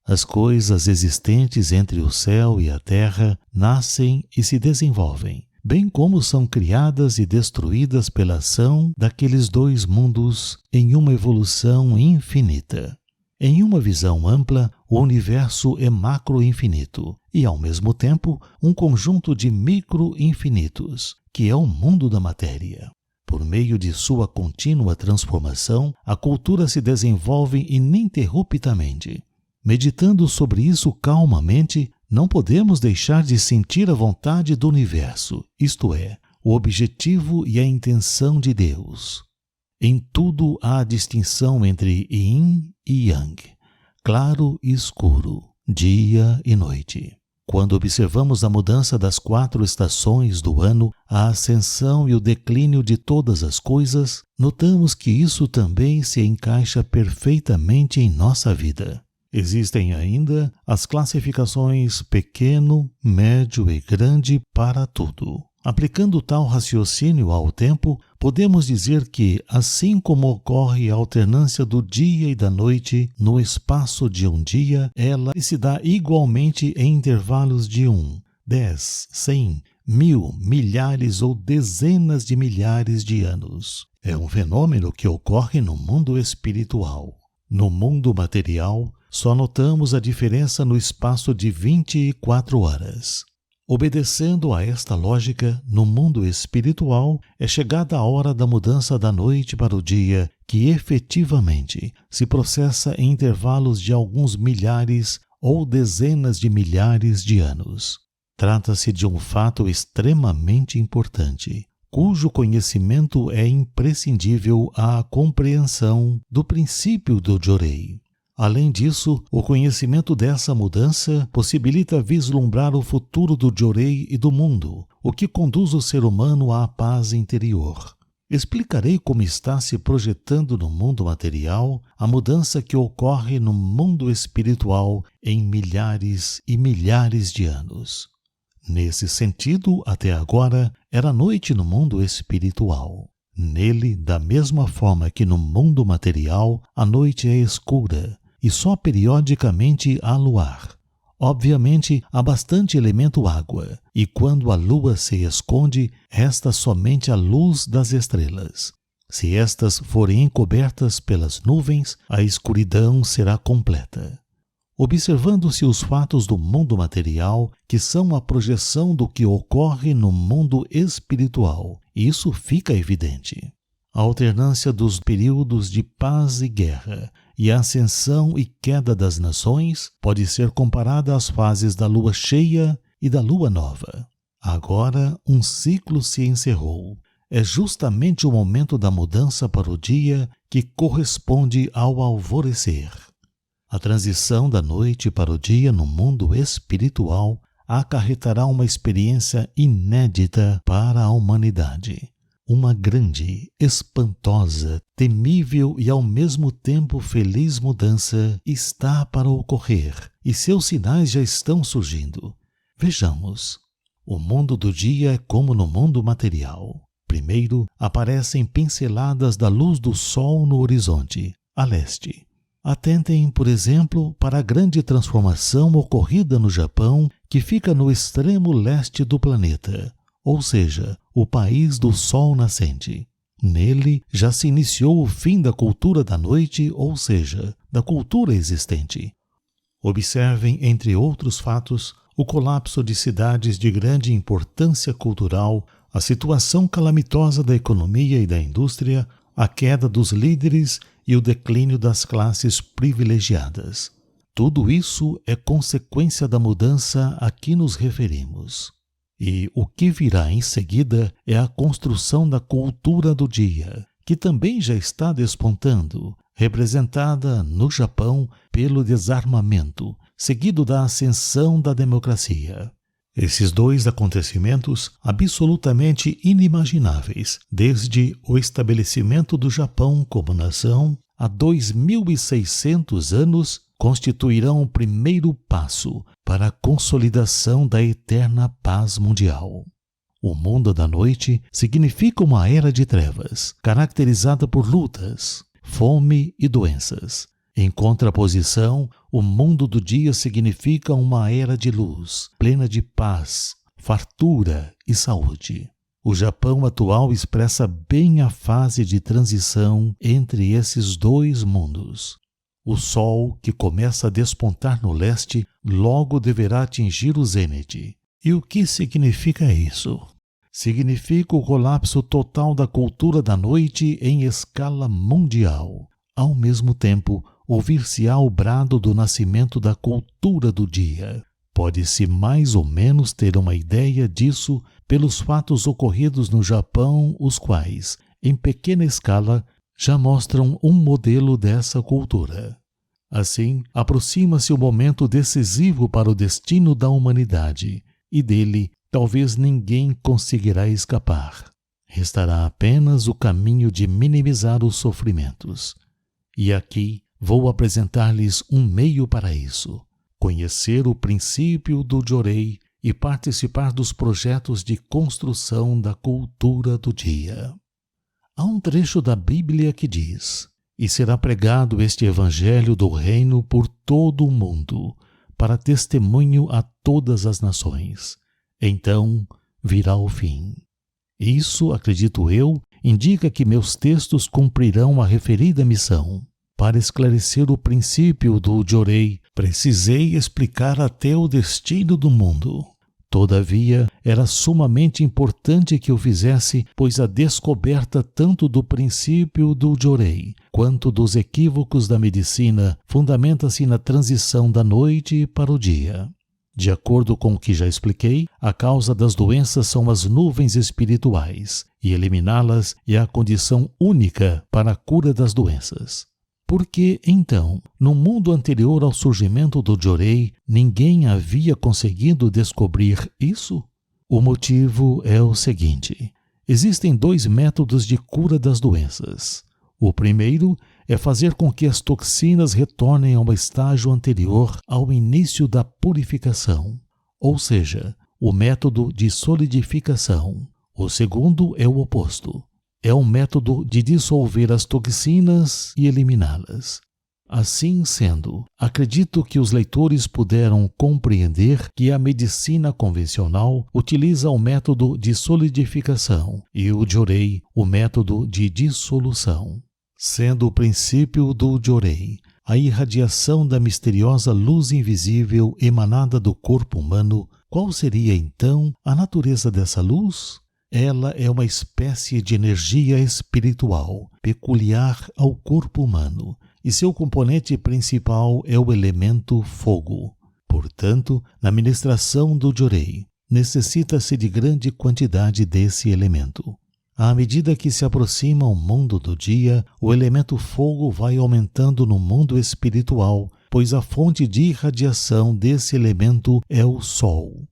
Speaker 1: As coisas existentes entre o céu e a terra nascem e se desenvolvem, bem como são criadas e destruídas pela ação daqueles dois mundos em uma evolução infinita. Em uma visão ampla, o universo é macro-infinito e, ao mesmo tempo, um conjunto de micro-infinitos, que é o mundo da matéria. Por meio de sua contínua transformação, a cultura se desenvolve ininterruptamente. Meditando sobre isso calmamente, não podemos deixar de sentir a vontade do universo, isto é, o objetivo e a intenção de Deus. Em tudo há distinção entre yin e yang, claro e escuro, dia e noite. Quando observamos a mudança das 4 estações do ano, a ascensão e o declínio de todas as coisas, notamos que isso também se encaixa perfeitamente em nossa vida. Existem ainda as classificações pequeno, médio e grande para tudo. Aplicando tal raciocínio ao tempo, podemos dizer que, assim como ocorre a alternância do dia e da noite no espaço de um dia, ela se dá igualmente em intervalos de 1, 10, 100, 1000, milhares ou dezenas de milhares de anos. É um fenômeno que ocorre no mundo espiritual. No mundo material, só notamos a diferença no espaço de 24 horas. Obedecendo a esta lógica, no mundo espiritual, é chegada a hora da mudança da noite para o dia, que efetivamente se processa em intervalos de alguns milhares ou dezenas de milhares de anos. Trata-se de um fato extremamente importante, cujo conhecimento é imprescindível à compreensão do princípio do Jorei. Além disso, o conhecimento dessa mudança possibilita vislumbrar o futuro do Jorei e do mundo, o que conduz o ser humano à paz interior. Explicarei como está se projetando no mundo material a mudança que ocorre no mundo espiritual em milhares e milhares de anos. Nesse sentido, até agora, era noite no mundo espiritual. Nele, da mesma forma que no mundo material, a noite é escura e só periodicamente há luar. Obviamente, há bastante elemento água, e quando a lua se esconde, resta somente a luz das estrelas. Se estas forem encobertas pelas nuvens, a escuridão será completa. Observando-se os fatos do mundo material, que são a projeção do que ocorre no mundo espiritual, isso fica evidente. A alternância dos períodos de paz e guerra e a ascensão e queda das nações pode ser comparada às fases da lua cheia e da lua nova. Agora, um ciclo se encerrou. É justamente o momento da mudança para o dia que corresponde ao alvorecer. A transição da noite para o dia no mundo espiritual acarretará uma experiência inédita para a humanidade. Uma grande, espantosa, temível e ao mesmo tempo feliz mudança está para ocorrer e seus sinais já estão surgindo. Vejamos. O mundo do dia é como no mundo material. Primeiro, aparecem pinceladas da luz do sol no horizonte, a leste. Atentem, por exemplo, para a grande transformação ocorrida no Japão, que fica no extremo leste do planeta, ou seja, o país do sol nascente. Nele já se iniciou o fim da cultura da noite, ou seja, da cultura existente. Observem, entre outros fatos, o colapso de cidades de grande importância cultural, a situação calamitosa da economia e da indústria, a queda dos líderes e o declínio das classes privilegiadas. Tudo isso é consequência da mudança a que nos referimos. E o que virá em seguida é a construção da cultura do dia, que também já está despontando, representada no Japão pelo desarmamento, seguido da ascensão da democracia. Esses dois acontecimentos absolutamente inimagináveis desde o estabelecimento do Japão como nação há 2.600 anos constituirão o primeiro passo para a consolidação da eterna paz mundial. O mundo da noite significa uma era de trevas, caracterizada por lutas, fome e doenças. Em contraposição, o mundo do dia significa uma era de luz, plena de paz, fartura e saúde. O Japão atual expressa bem a fase de transição entre esses dois mundos. O sol, que começa a despontar no leste, logo deverá atingir o zênite. E o que significa isso? Significa o colapso total da cultura da noite em escala mundial. Ao mesmo tempo, ouvir-se-á o brado do nascimento da cultura do dia. Pode-se mais ou menos ter uma ideia disso pelos fatos ocorridos no Japão, os quais, em pequena escala, já mostram um modelo dessa cultura. Assim, aproxima-se o momento decisivo para o destino da humanidade, e dele talvez ninguém conseguirá escapar. Restará apenas o caminho de minimizar os sofrimentos. E aqui vou apresentar-lhes um meio para isso: conhecer o princípio do Jorei e participar dos projetos de construção da cultura do dia. Há um trecho da Bíblia que diz: "E será pregado este evangelho do reino por todo o mundo, para testemunho a todas as nações. Então virá o fim." Isso, acredito eu, indica que meus textos cumprirão a referida missão. Para esclarecer o princípio do Jorei, precisei explicar até o destino do mundo. Todavia, era sumamente importante que eu fizesse, pois a descoberta tanto do princípio do Jorei quanto dos equívocos da medicina fundamenta-se na transição da noite para o dia. De acordo com o que já expliquei, a causa das doenças são as nuvens espirituais, e eliminá-las é a condição única para a cura das doenças. Por que, então, no mundo anterior ao surgimento do Jorei, ninguém havia conseguido descobrir isso? O motivo é o seguinte: existem dois métodos de cura das doenças. O primeiro é fazer com que as toxinas retornem ao estágio anterior ao início da purificação, ou seja, o método de solidificação. O segundo é o oposto. É um método de dissolver as toxinas e eliminá-las. Assim sendo, acredito que os leitores puderam compreender que a medicina convencional utiliza o método de solidificação e o Jorei o método de dissolução. Sendo o princípio do Jorei a irradiação da misteriosa luz invisível emanada do corpo humano, qual seria então a natureza dessa luz? Ela é uma espécie de energia espiritual, peculiar ao corpo humano, e seu componente principal é o elemento fogo. Portanto, na ministração do Jorei, necessita-se de grande quantidade desse elemento. À medida que se aproxima o mundo do dia, o elemento fogo vai aumentando no mundo espiritual, pois a fonte de irradiação desse elemento é o Sol.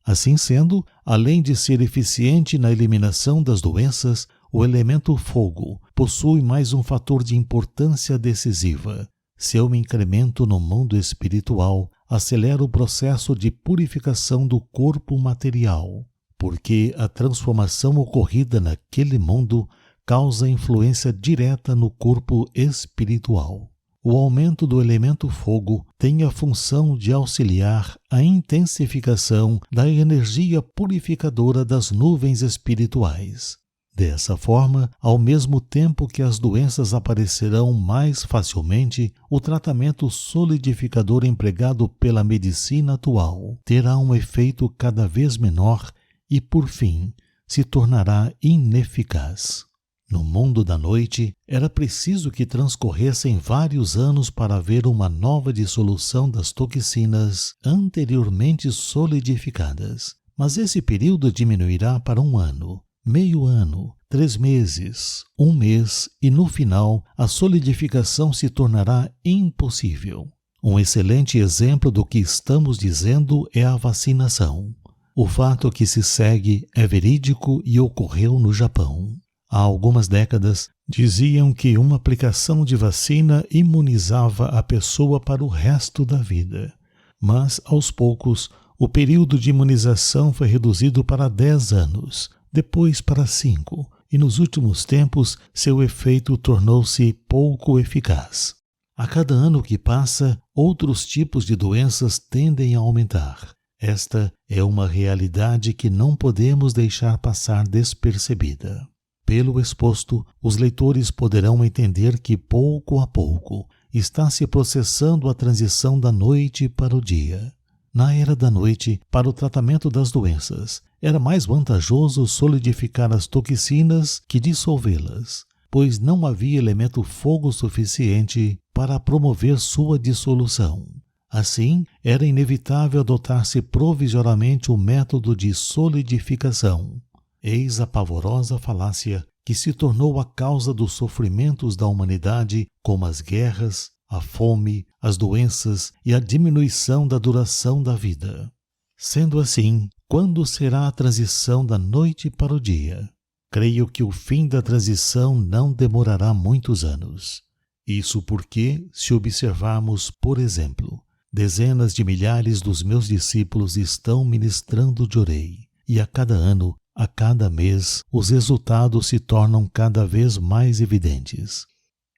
Speaker 1: Assim sendo, além de ser eficiente na eliminação das doenças, o elemento fogo possui mais um fator de importância decisiva. Seu incremento no mundo espiritual acelera o processo de purificação do corpo material, porque a transformação ocorrida naquele mundo causa influência direta no corpo espiritual. O aumento do elemento fogo tem a função de auxiliar a intensificação da energia purificadora das nuvens espirituais. Dessa forma, ao mesmo tempo que as doenças aparecerão mais facilmente, o tratamento solidificador empregado pela medicina atual terá um efeito cada vez menor e, por fim, se tornará ineficaz. No mundo da noite, era preciso que transcorressem vários anos para haver uma nova dissolução das toxinas anteriormente solidificadas. Mas esse período diminuirá para 1 ano, meio ano, 3 meses, 1 mês e, no final, a solidificação se tornará impossível. Um excelente exemplo do que estamos dizendo é a vacinação. O fato que se segue é verídico e ocorreu no Japão. Há algumas décadas, diziam que uma aplicação de vacina imunizava a pessoa para o resto da vida. Mas, aos poucos, o período de imunização foi reduzido para 10 anos, depois para 5, e nos últimos tempos seu efeito tornou-se pouco eficaz. A cada ano que passa, outros tipos de doenças tendem a aumentar. Esta é uma realidade que não podemos deixar passar despercebida. Pelo exposto, os leitores poderão entender que, pouco a pouco, está se processando a transição da noite para o dia. Na era da noite, para o tratamento das doenças, era mais vantajoso solidificar as toxinas que dissolvê-las, pois não havia elemento fogo suficiente para promover sua dissolução. Assim, era inevitável adotar-se provisoriamente o método de solidificação. Eis a pavorosa falácia que se tornou a causa dos sofrimentos da humanidade, como as guerras, a fome, as doenças e a diminuição da duração da vida. Sendo assim, quando será a transição da noite para o dia? Creio que o fim da transição não demorará muitos anos. Isso porque, se observarmos, por exemplo, dezenas de milhares dos meus discípulos estão ministrando Jorei, e a cada ano, a cada mês, os resultados se tornam cada vez mais evidentes.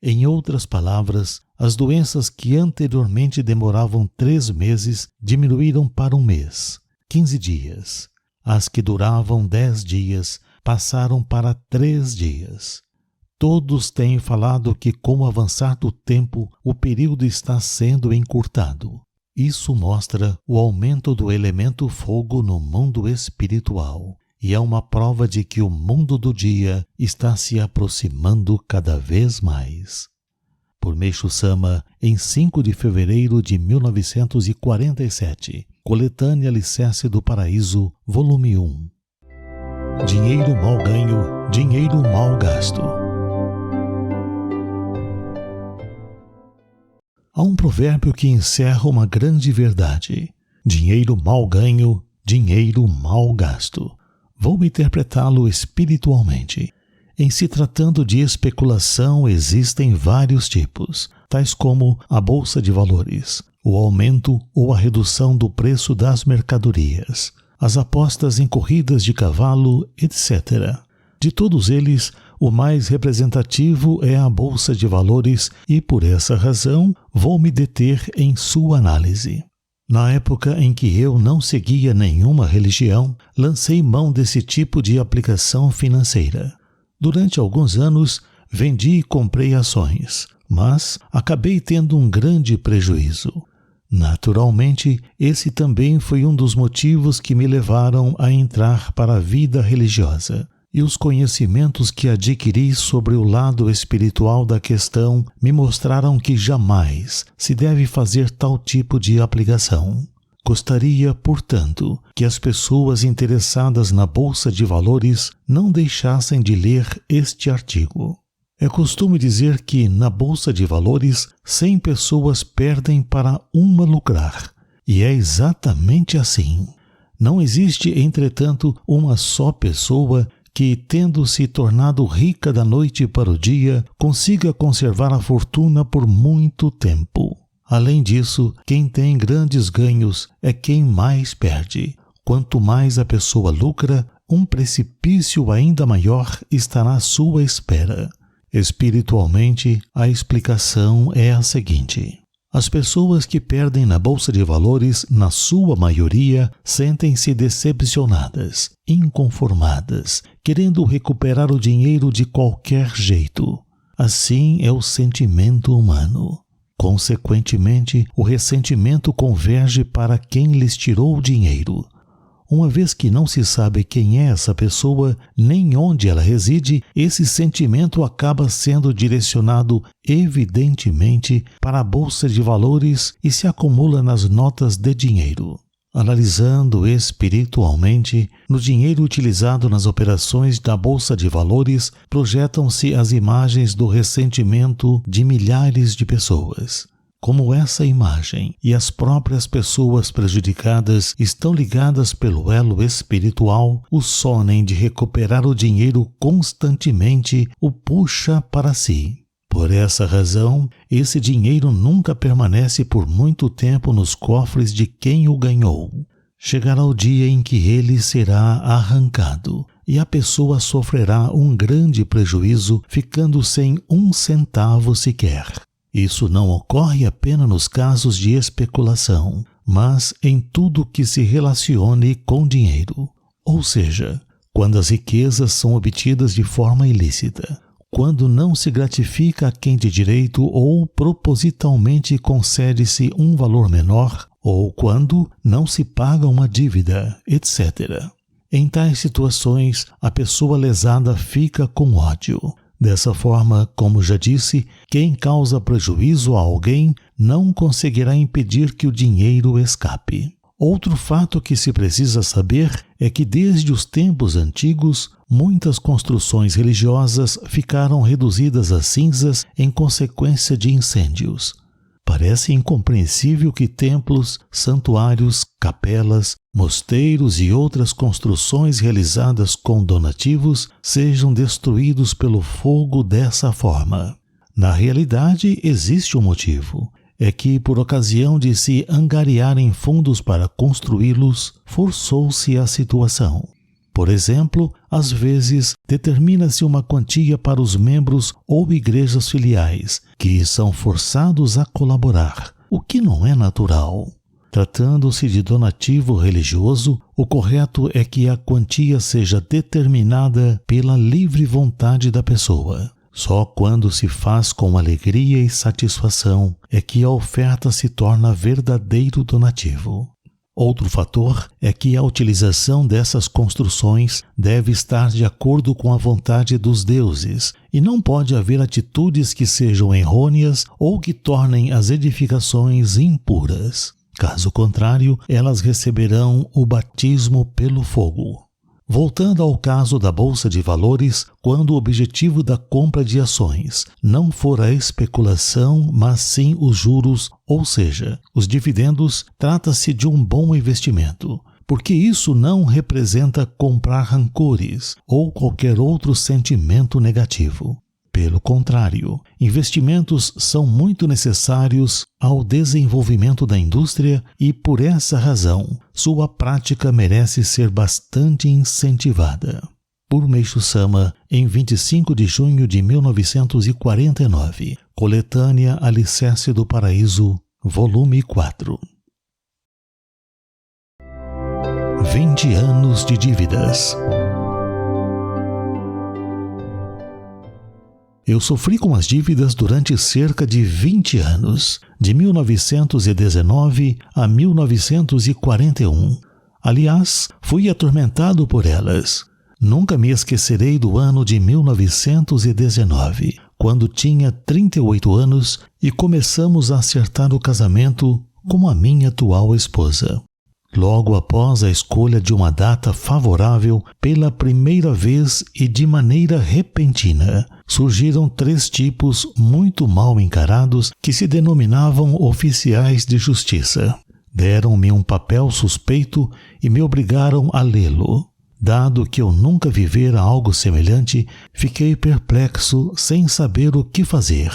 Speaker 1: Em outras palavras, as doenças que anteriormente demoravam 3 meses diminuíram para 1 mês, 15 dias. As que duravam 10 dias passaram para 3 dias. Todos têm falado que, com o avançar do tempo, o período está sendo encurtado. Isso mostra o aumento do elemento fogo no mundo espiritual. E é uma prova de que o mundo do dia está se aproximando cada vez mais. Por Meishu Sama, em 5 de fevereiro de 1947, Coletânea Alicerce do Paraíso, volume 1. Dinheiro mal ganho, dinheiro mal gasto. Há um provérbio que encerra uma grande verdade. Dinheiro mal ganho, dinheiro mal gasto. Vou interpretá-lo espiritualmente. Em se tratando de especulação, existem vários tipos, tais como a bolsa de valores, o aumento ou a redução do preço das mercadorias, as apostas em corridas de cavalo, etc. De todos eles, o mais representativo é a bolsa de valores e, por essa razão, vou me deter em sua análise. Na época em que eu não seguia nenhuma religião, lancei mão desse tipo de aplicação financeira. Durante alguns anos, vendi e comprei ações, mas acabei tendo um grande prejuízo. Naturalmente, esse também foi um dos motivos que me levaram a entrar para a vida religiosa. E os conhecimentos que adquiri sobre o lado espiritual da questão me mostraram que jamais se deve fazer tal tipo de aplicação. Gostaria, portanto, que as pessoas interessadas na Bolsa de Valores não deixassem de ler este artigo. É costume dizer que, na Bolsa de Valores, 100 pessoas perdem para uma lucrar. E é exatamente assim. Não existe, entretanto, uma só pessoa que, tendo se tornado rica da noite para o dia, consiga conservar a fortuna por muito tempo. Além disso, quem tem grandes ganhos é quem mais perde. Quanto mais a pessoa lucra, um precipício ainda maior estará à sua espera. Espiritualmente, a explicação é a seguinte. As pessoas que perdem na Bolsa de Valores, na sua maioria, sentem-se decepcionadas, inconformadas, querendo recuperar o dinheiro de qualquer jeito. Assim é o sentimento humano. Consequentemente, o ressentimento converge para quem lhes tirou o dinheiro. Uma vez que não se sabe quem é essa pessoa, nem onde ela reside, esse sentimento acaba sendo direcionado evidentemente para a bolsa de valores e se acumula nas notas de dinheiro. Analisando espiritualmente, no dinheiro utilizado nas operações da bolsa de valores, projetam-se as imagens do ressentimento de milhares de pessoas. Como essa imagem e as próprias pessoas prejudicadas estão ligadas pelo elo espiritual, o sonem de recuperar o dinheiro constantemente o puxa para si. Por essa razão, esse dinheiro nunca permanece por muito tempo nos cofres de quem o ganhou. Chegará o dia em que ele será arrancado e a pessoa sofrerá um grande prejuízo, ficando sem um centavo sequer. Isso não ocorre apenas nos casos de especulação, mas em tudo que se relacione com dinheiro. Ou seja, quando as riquezas são obtidas de forma ilícita, quando não se gratifica a quem de direito ou propositalmente concede-se um valor menor, ou quando não se paga uma dívida, etc. Em tais situações, a pessoa lesada fica com ódio. Dessa forma, como já disse, quem causa prejuízo a alguém não conseguirá impedir que o dinheiro escape. Outro fato que se precisa saber é que desde os tempos antigos, muitas construções religiosas ficaram reduzidas a cinzas em consequência de incêndios. Parece incompreensível que templos, santuários, capelas, mosteiros e outras construções realizadas com donativos sejam destruídos pelo fogo dessa forma. Na realidade, existe um motivo. É que, por ocasião de se angariarem fundos para construí-los, forçou-se a situação. Por exemplo, às vezes, determina-se uma quantia para os membros ou igrejas filiais, que são forçados a colaborar, o que não é natural. Tratando-se de donativo religioso, o correto é que a quantia seja determinada pela livre vontade da pessoa. Só quando se faz com alegria e satisfação é que a oferta se torna verdadeiro donativo. Outro fator é que a utilização dessas construções deve estar de acordo com a vontade dos deuses e não pode haver atitudes que sejam errôneas ou que tornem as edificações impuras. Caso contrário, elas receberão o batismo pelo fogo. Voltando ao caso da Bolsa de Valores, quando o objetivo da compra de ações não for a especulação, mas sim os juros, ou seja, os dividendos, trata-se de um bom investimento, porque isso não representa comprar rancores ou qualquer outro sentimento negativo. Pelo contrário, investimentos são muito necessários ao desenvolvimento da indústria e, por essa razão, sua prática merece ser bastante incentivada. Por Meishu Sama, em 25 de junho de 1949, Coletânea Alicerce do Paraíso, volume 4. 20 anos de dívidas. Eu sofri com as dívidas durante cerca de 20 anos, de 1919 a 1941. Aliás, fui atormentado por elas. Nunca me esquecerei do ano de 1919, quando tinha 38 anos e começamos a acertar o casamento com a minha atual esposa. Logo após a escolha de uma data favorável, pela primeira vez e de maneira repentina, surgiram 3 tipos muito mal encarados que se denominavam oficiais de justiça. Deram-me um papel suspeito e me obrigaram a lê-lo. Dado que eu nunca vivera algo semelhante, fiquei perplexo sem saber o que fazer.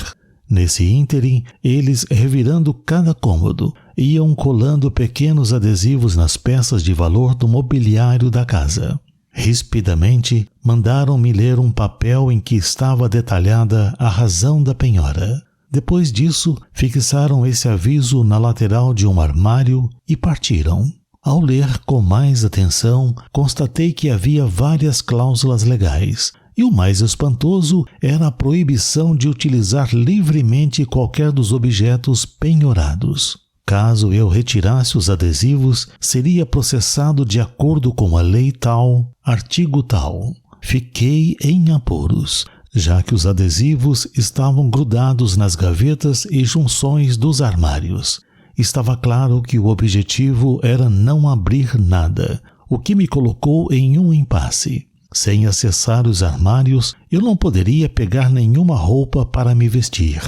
Speaker 1: Nesse ínterim, eles, revirando cada cômodo, iam colando pequenos adesivos nas peças de valor do mobiliário da casa. Rispidamente, mandaram-me ler um papel em que estava detalhada a razão da penhora. Depois disso, fixaram esse aviso na lateral de um armário e partiram. Ao ler com mais atenção, constatei que havia várias cláusulas legais, e o mais espantoso era a proibição de utilizar livremente qualquer dos objetos penhorados. Caso eu retirasse os adesivos, seria processado de acordo com a lei tal, artigo tal. Fiquei em apuros, já que os adesivos estavam grudados nas gavetas e junções dos armários. Estava claro que o objetivo era não abrir nada, o que me colocou em um impasse. Sem acessar os armários, eu não poderia pegar nenhuma roupa para me vestir.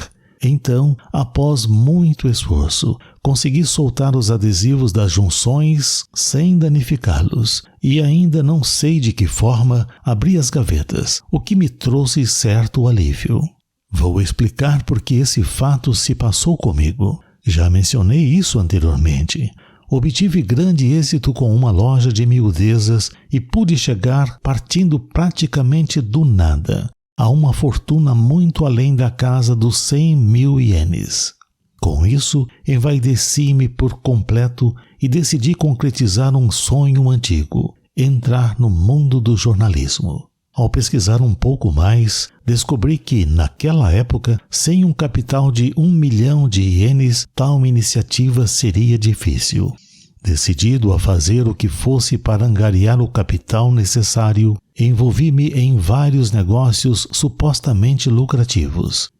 Speaker 1: Então, após muito esforço, consegui soltar os adesivos das junções sem danificá-los e ainda não sei de que forma abri as gavetas, o que me trouxe certo alívio. Vou explicar por que esse fato se passou comigo. Já mencionei isso anteriormente. Obtive grande êxito com uma loja de miudezas e pude chegar, partindo praticamente do nada, a uma fortuna muito além da casa dos 100.000 ienes. Com isso, envaideci-me por completo e decidi concretizar um sonho antigo, entrar no mundo do jornalismo. Ao pesquisar um pouco mais, descobri que, naquela época, sem um capital de 1 milhão de ienes, tal iniciativa seria difícil. Decidido a fazer o que fosse para angariar o capital necessário, envolvi-me em vários negócios supostamente lucrativos.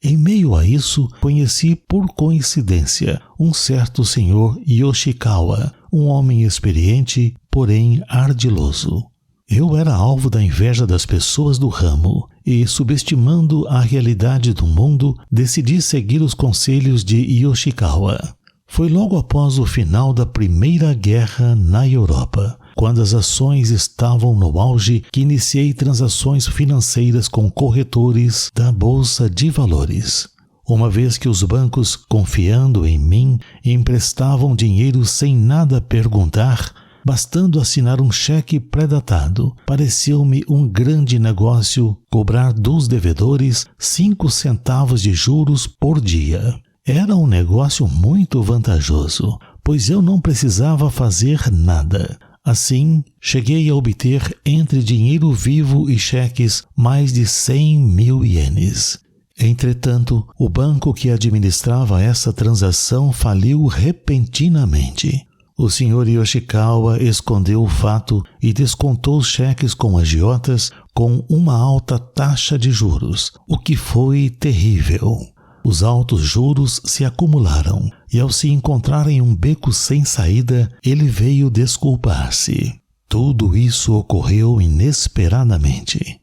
Speaker 1: Em meio a isso, conheci por coincidência um certo senhor Yoshikawa, um homem experiente, porém ardiloso. Eu era alvo da inveja das pessoas do ramo e, subestimando a realidade do mundo, decidi seguir os conselhos de Yoshikawa. Foi logo após o final da Primeira Guerra na Europa, quando as ações estavam no auge, que iniciei transações financeiras com corretores da Bolsa de Valores. Uma vez que os bancos, confiando em mim, emprestavam dinheiro sem nada perguntar, bastando assinar um cheque pré-datado, pareceu-me um grande negócio cobrar dos devedores 5 centavos de juros por dia. Era um negócio muito vantajoso, pois eu não precisava fazer nada. Assim, cheguei a obter entre dinheiro vivo e cheques mais de 100.000 ienes. Entretanto, o banco que administrava essa transação faliu repentinamente. O Sr. Yoshikawa escondeu o fato e descontou os cheques com agiotas com uma alta taxa de juros, o que foi terrível. Os altos juros se acumularam e, ao se encontrar em um beco sem saída, ele veio desculpar-se. Tudo isso ocorreu inesperadamente.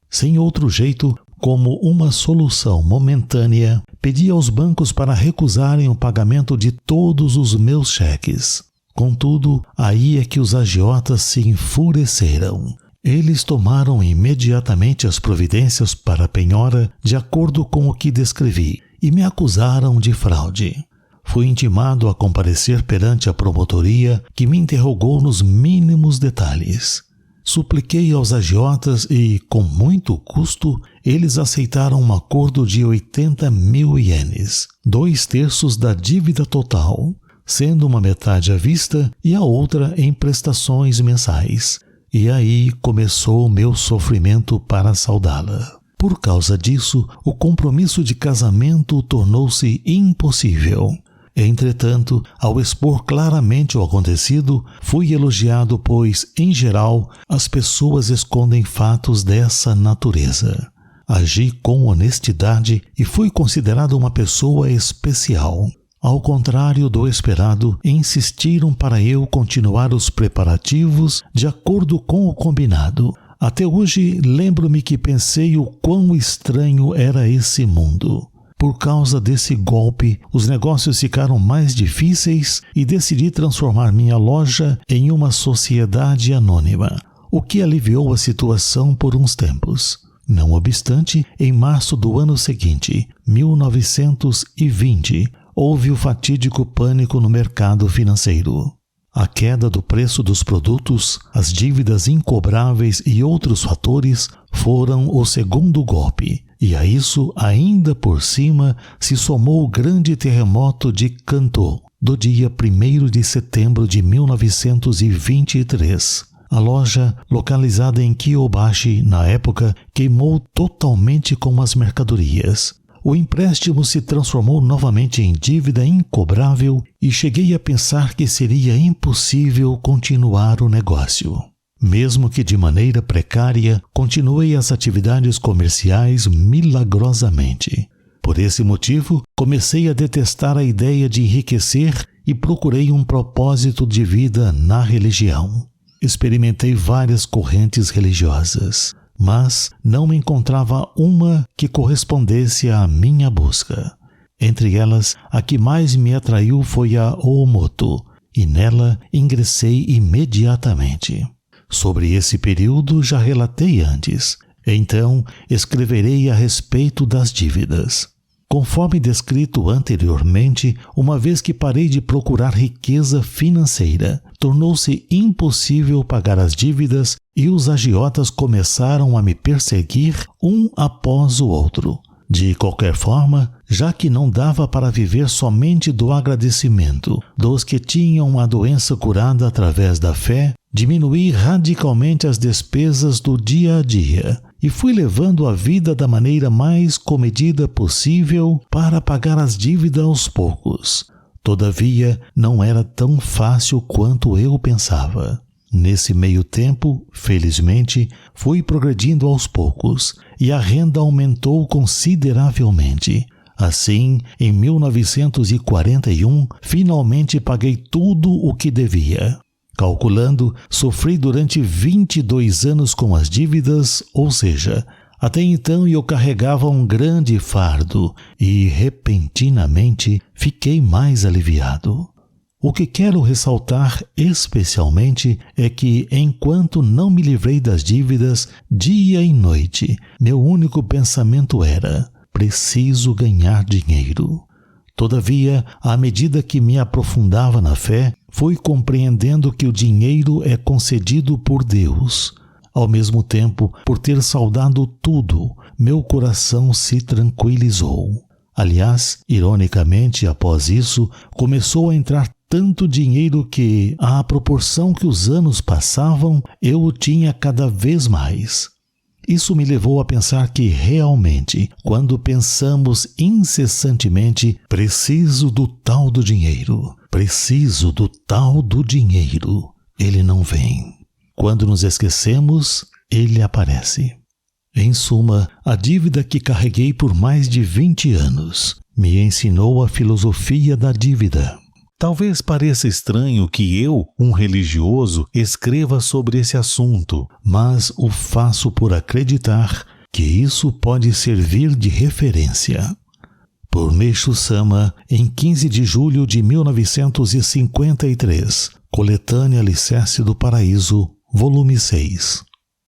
Speaker 1: Sem outro jeito, como uma solução momentânea, pedi aos bancos para recusarem o pagamento de todos os meus cheques. Contudo, aí é que os agiotas se enfureceram. Eles tomaram imediatamente as providências para a penhora de acordo com o que descrevi e me acusaram de fraude. Fui intimado a comparecer perante a promotoria, que me interrogou nos mínimos detalhes. Supliquei aos agiotas e, com muito custo, eles aceitaram um acordo de 80.000 ienes, 2/3 da dívida total, sendo uma metade à vista e a outra em prestações mensais. E aí começou o meu sofrimento para saudá-la. Por causa disso, o compromisso de casamento tornou-se impossível. Entretanto, ao expor claramente o acontecido, fui elogiado, pois, em geral, as pessoas escondem fatos dessa natureza. Agi com honestidade e fui considerado uma pessoa especial. Ao contrário do esperado, insistiram para eu continuar os preparativos de acordo com o combinado. Até hoje, lembro-me que pensei o quão estranho era esse mundo. Por causa desse golpe, os negócios ficaram mais difíceis e decidi transformar minha loja em uma sociedade anônima, o que aliviou a situação por uns tempos. Não obstante, em março do ano seguinte, 1920, houve o fatídico pânico no mercado financeiro. A queda do preço dos produtos, as dívidas incobráveis e outros fatores foram o segundo golpe, e a isso, ainda por cima, se somou o grande terremoto de Kanto, do dia 1º de setembro de 1923. A loja, localizada em Kyobashi, na época, queimou totalmente com as mercadorias. o empréstimo se transformou novamente em dívida incobrável e cheguei a pensar que seria impossível continuar o negócio. Mesmo que de maneira precária, continuei as atividades comerciais milagrosamente. Por esse motivo, comecei a detestar a ideia de enriquecer e procurei um propósito de vida na religião. Experimentei várias correntes religiosas, mas não encontrava uma que correspondesse à minha busca. Entre elas, a que mais me atraiu foi a Oomoto, e nela ingressei imediatamente. Sobre esse período já relatei antes, então escreverei a respeito das dívidas. Conforme descrito anteriormente, uma vez que parei de procurar riqueza financeira, tornou-se impossível pagar as dívidas e os agiotas começaram a me perseguir um após o outro. De qualquer forma, já que não dava para viver somente do agradecimento dos que tinham a doença curada através da fé, diminuí radicalmente as despesas do dia a dia e fui levando a vida da maneira mais comedida possível para pagar as dívidas aos poucos. Todavia, não era tão fácil quanto eu pensava. Nesse meio tempo, felizmente, fui progredindo aos poucos e a renda aumentou consideravelmente. Assim, em 1941, finalmente paguei tudo o que devia. Calculando, sofri durante 22 anos com as dívidas, ou seja, até então eu carregava um grande fardo e, repentinamente, fiquei mais aliviado. O que quero ressaltar especialmente é que, enquanto não me livrei das dívidas, dia e noite, meu único pensamento era: preciso ganhar dinheiro. Todavia, à medida que me aprofundava na fé, fui compreendendo que o dinheiro é concedido por Deus. Ao mesmo tempo, por ter saldado tudo, meu coração se tranquilizou. Aliás, ironicamente, após isso, começou a entrar tanto dinheiro que, à proporção que os anos passavam, eu o tinha cada vez mais. Isso me levou a pensar que, realmente, quando pensamos incessantemente, preciso do tal do dinheiro, preciso do tal do dinheiro, ele não vem. Quando nos esquecemos, ele aparece. Em suma, a dívida que carreguei por mais de 20 anos me ensinou a filosofia da dívida. Talvez pareça estranho que eu, um religioso, escreva sobre esse assunto, mas o faço por acreditar que isso pode servir de referência. Por Meishu Sama, em 15 de julho de 1953, Coletânea Alicerce do Paraíso, volume 6.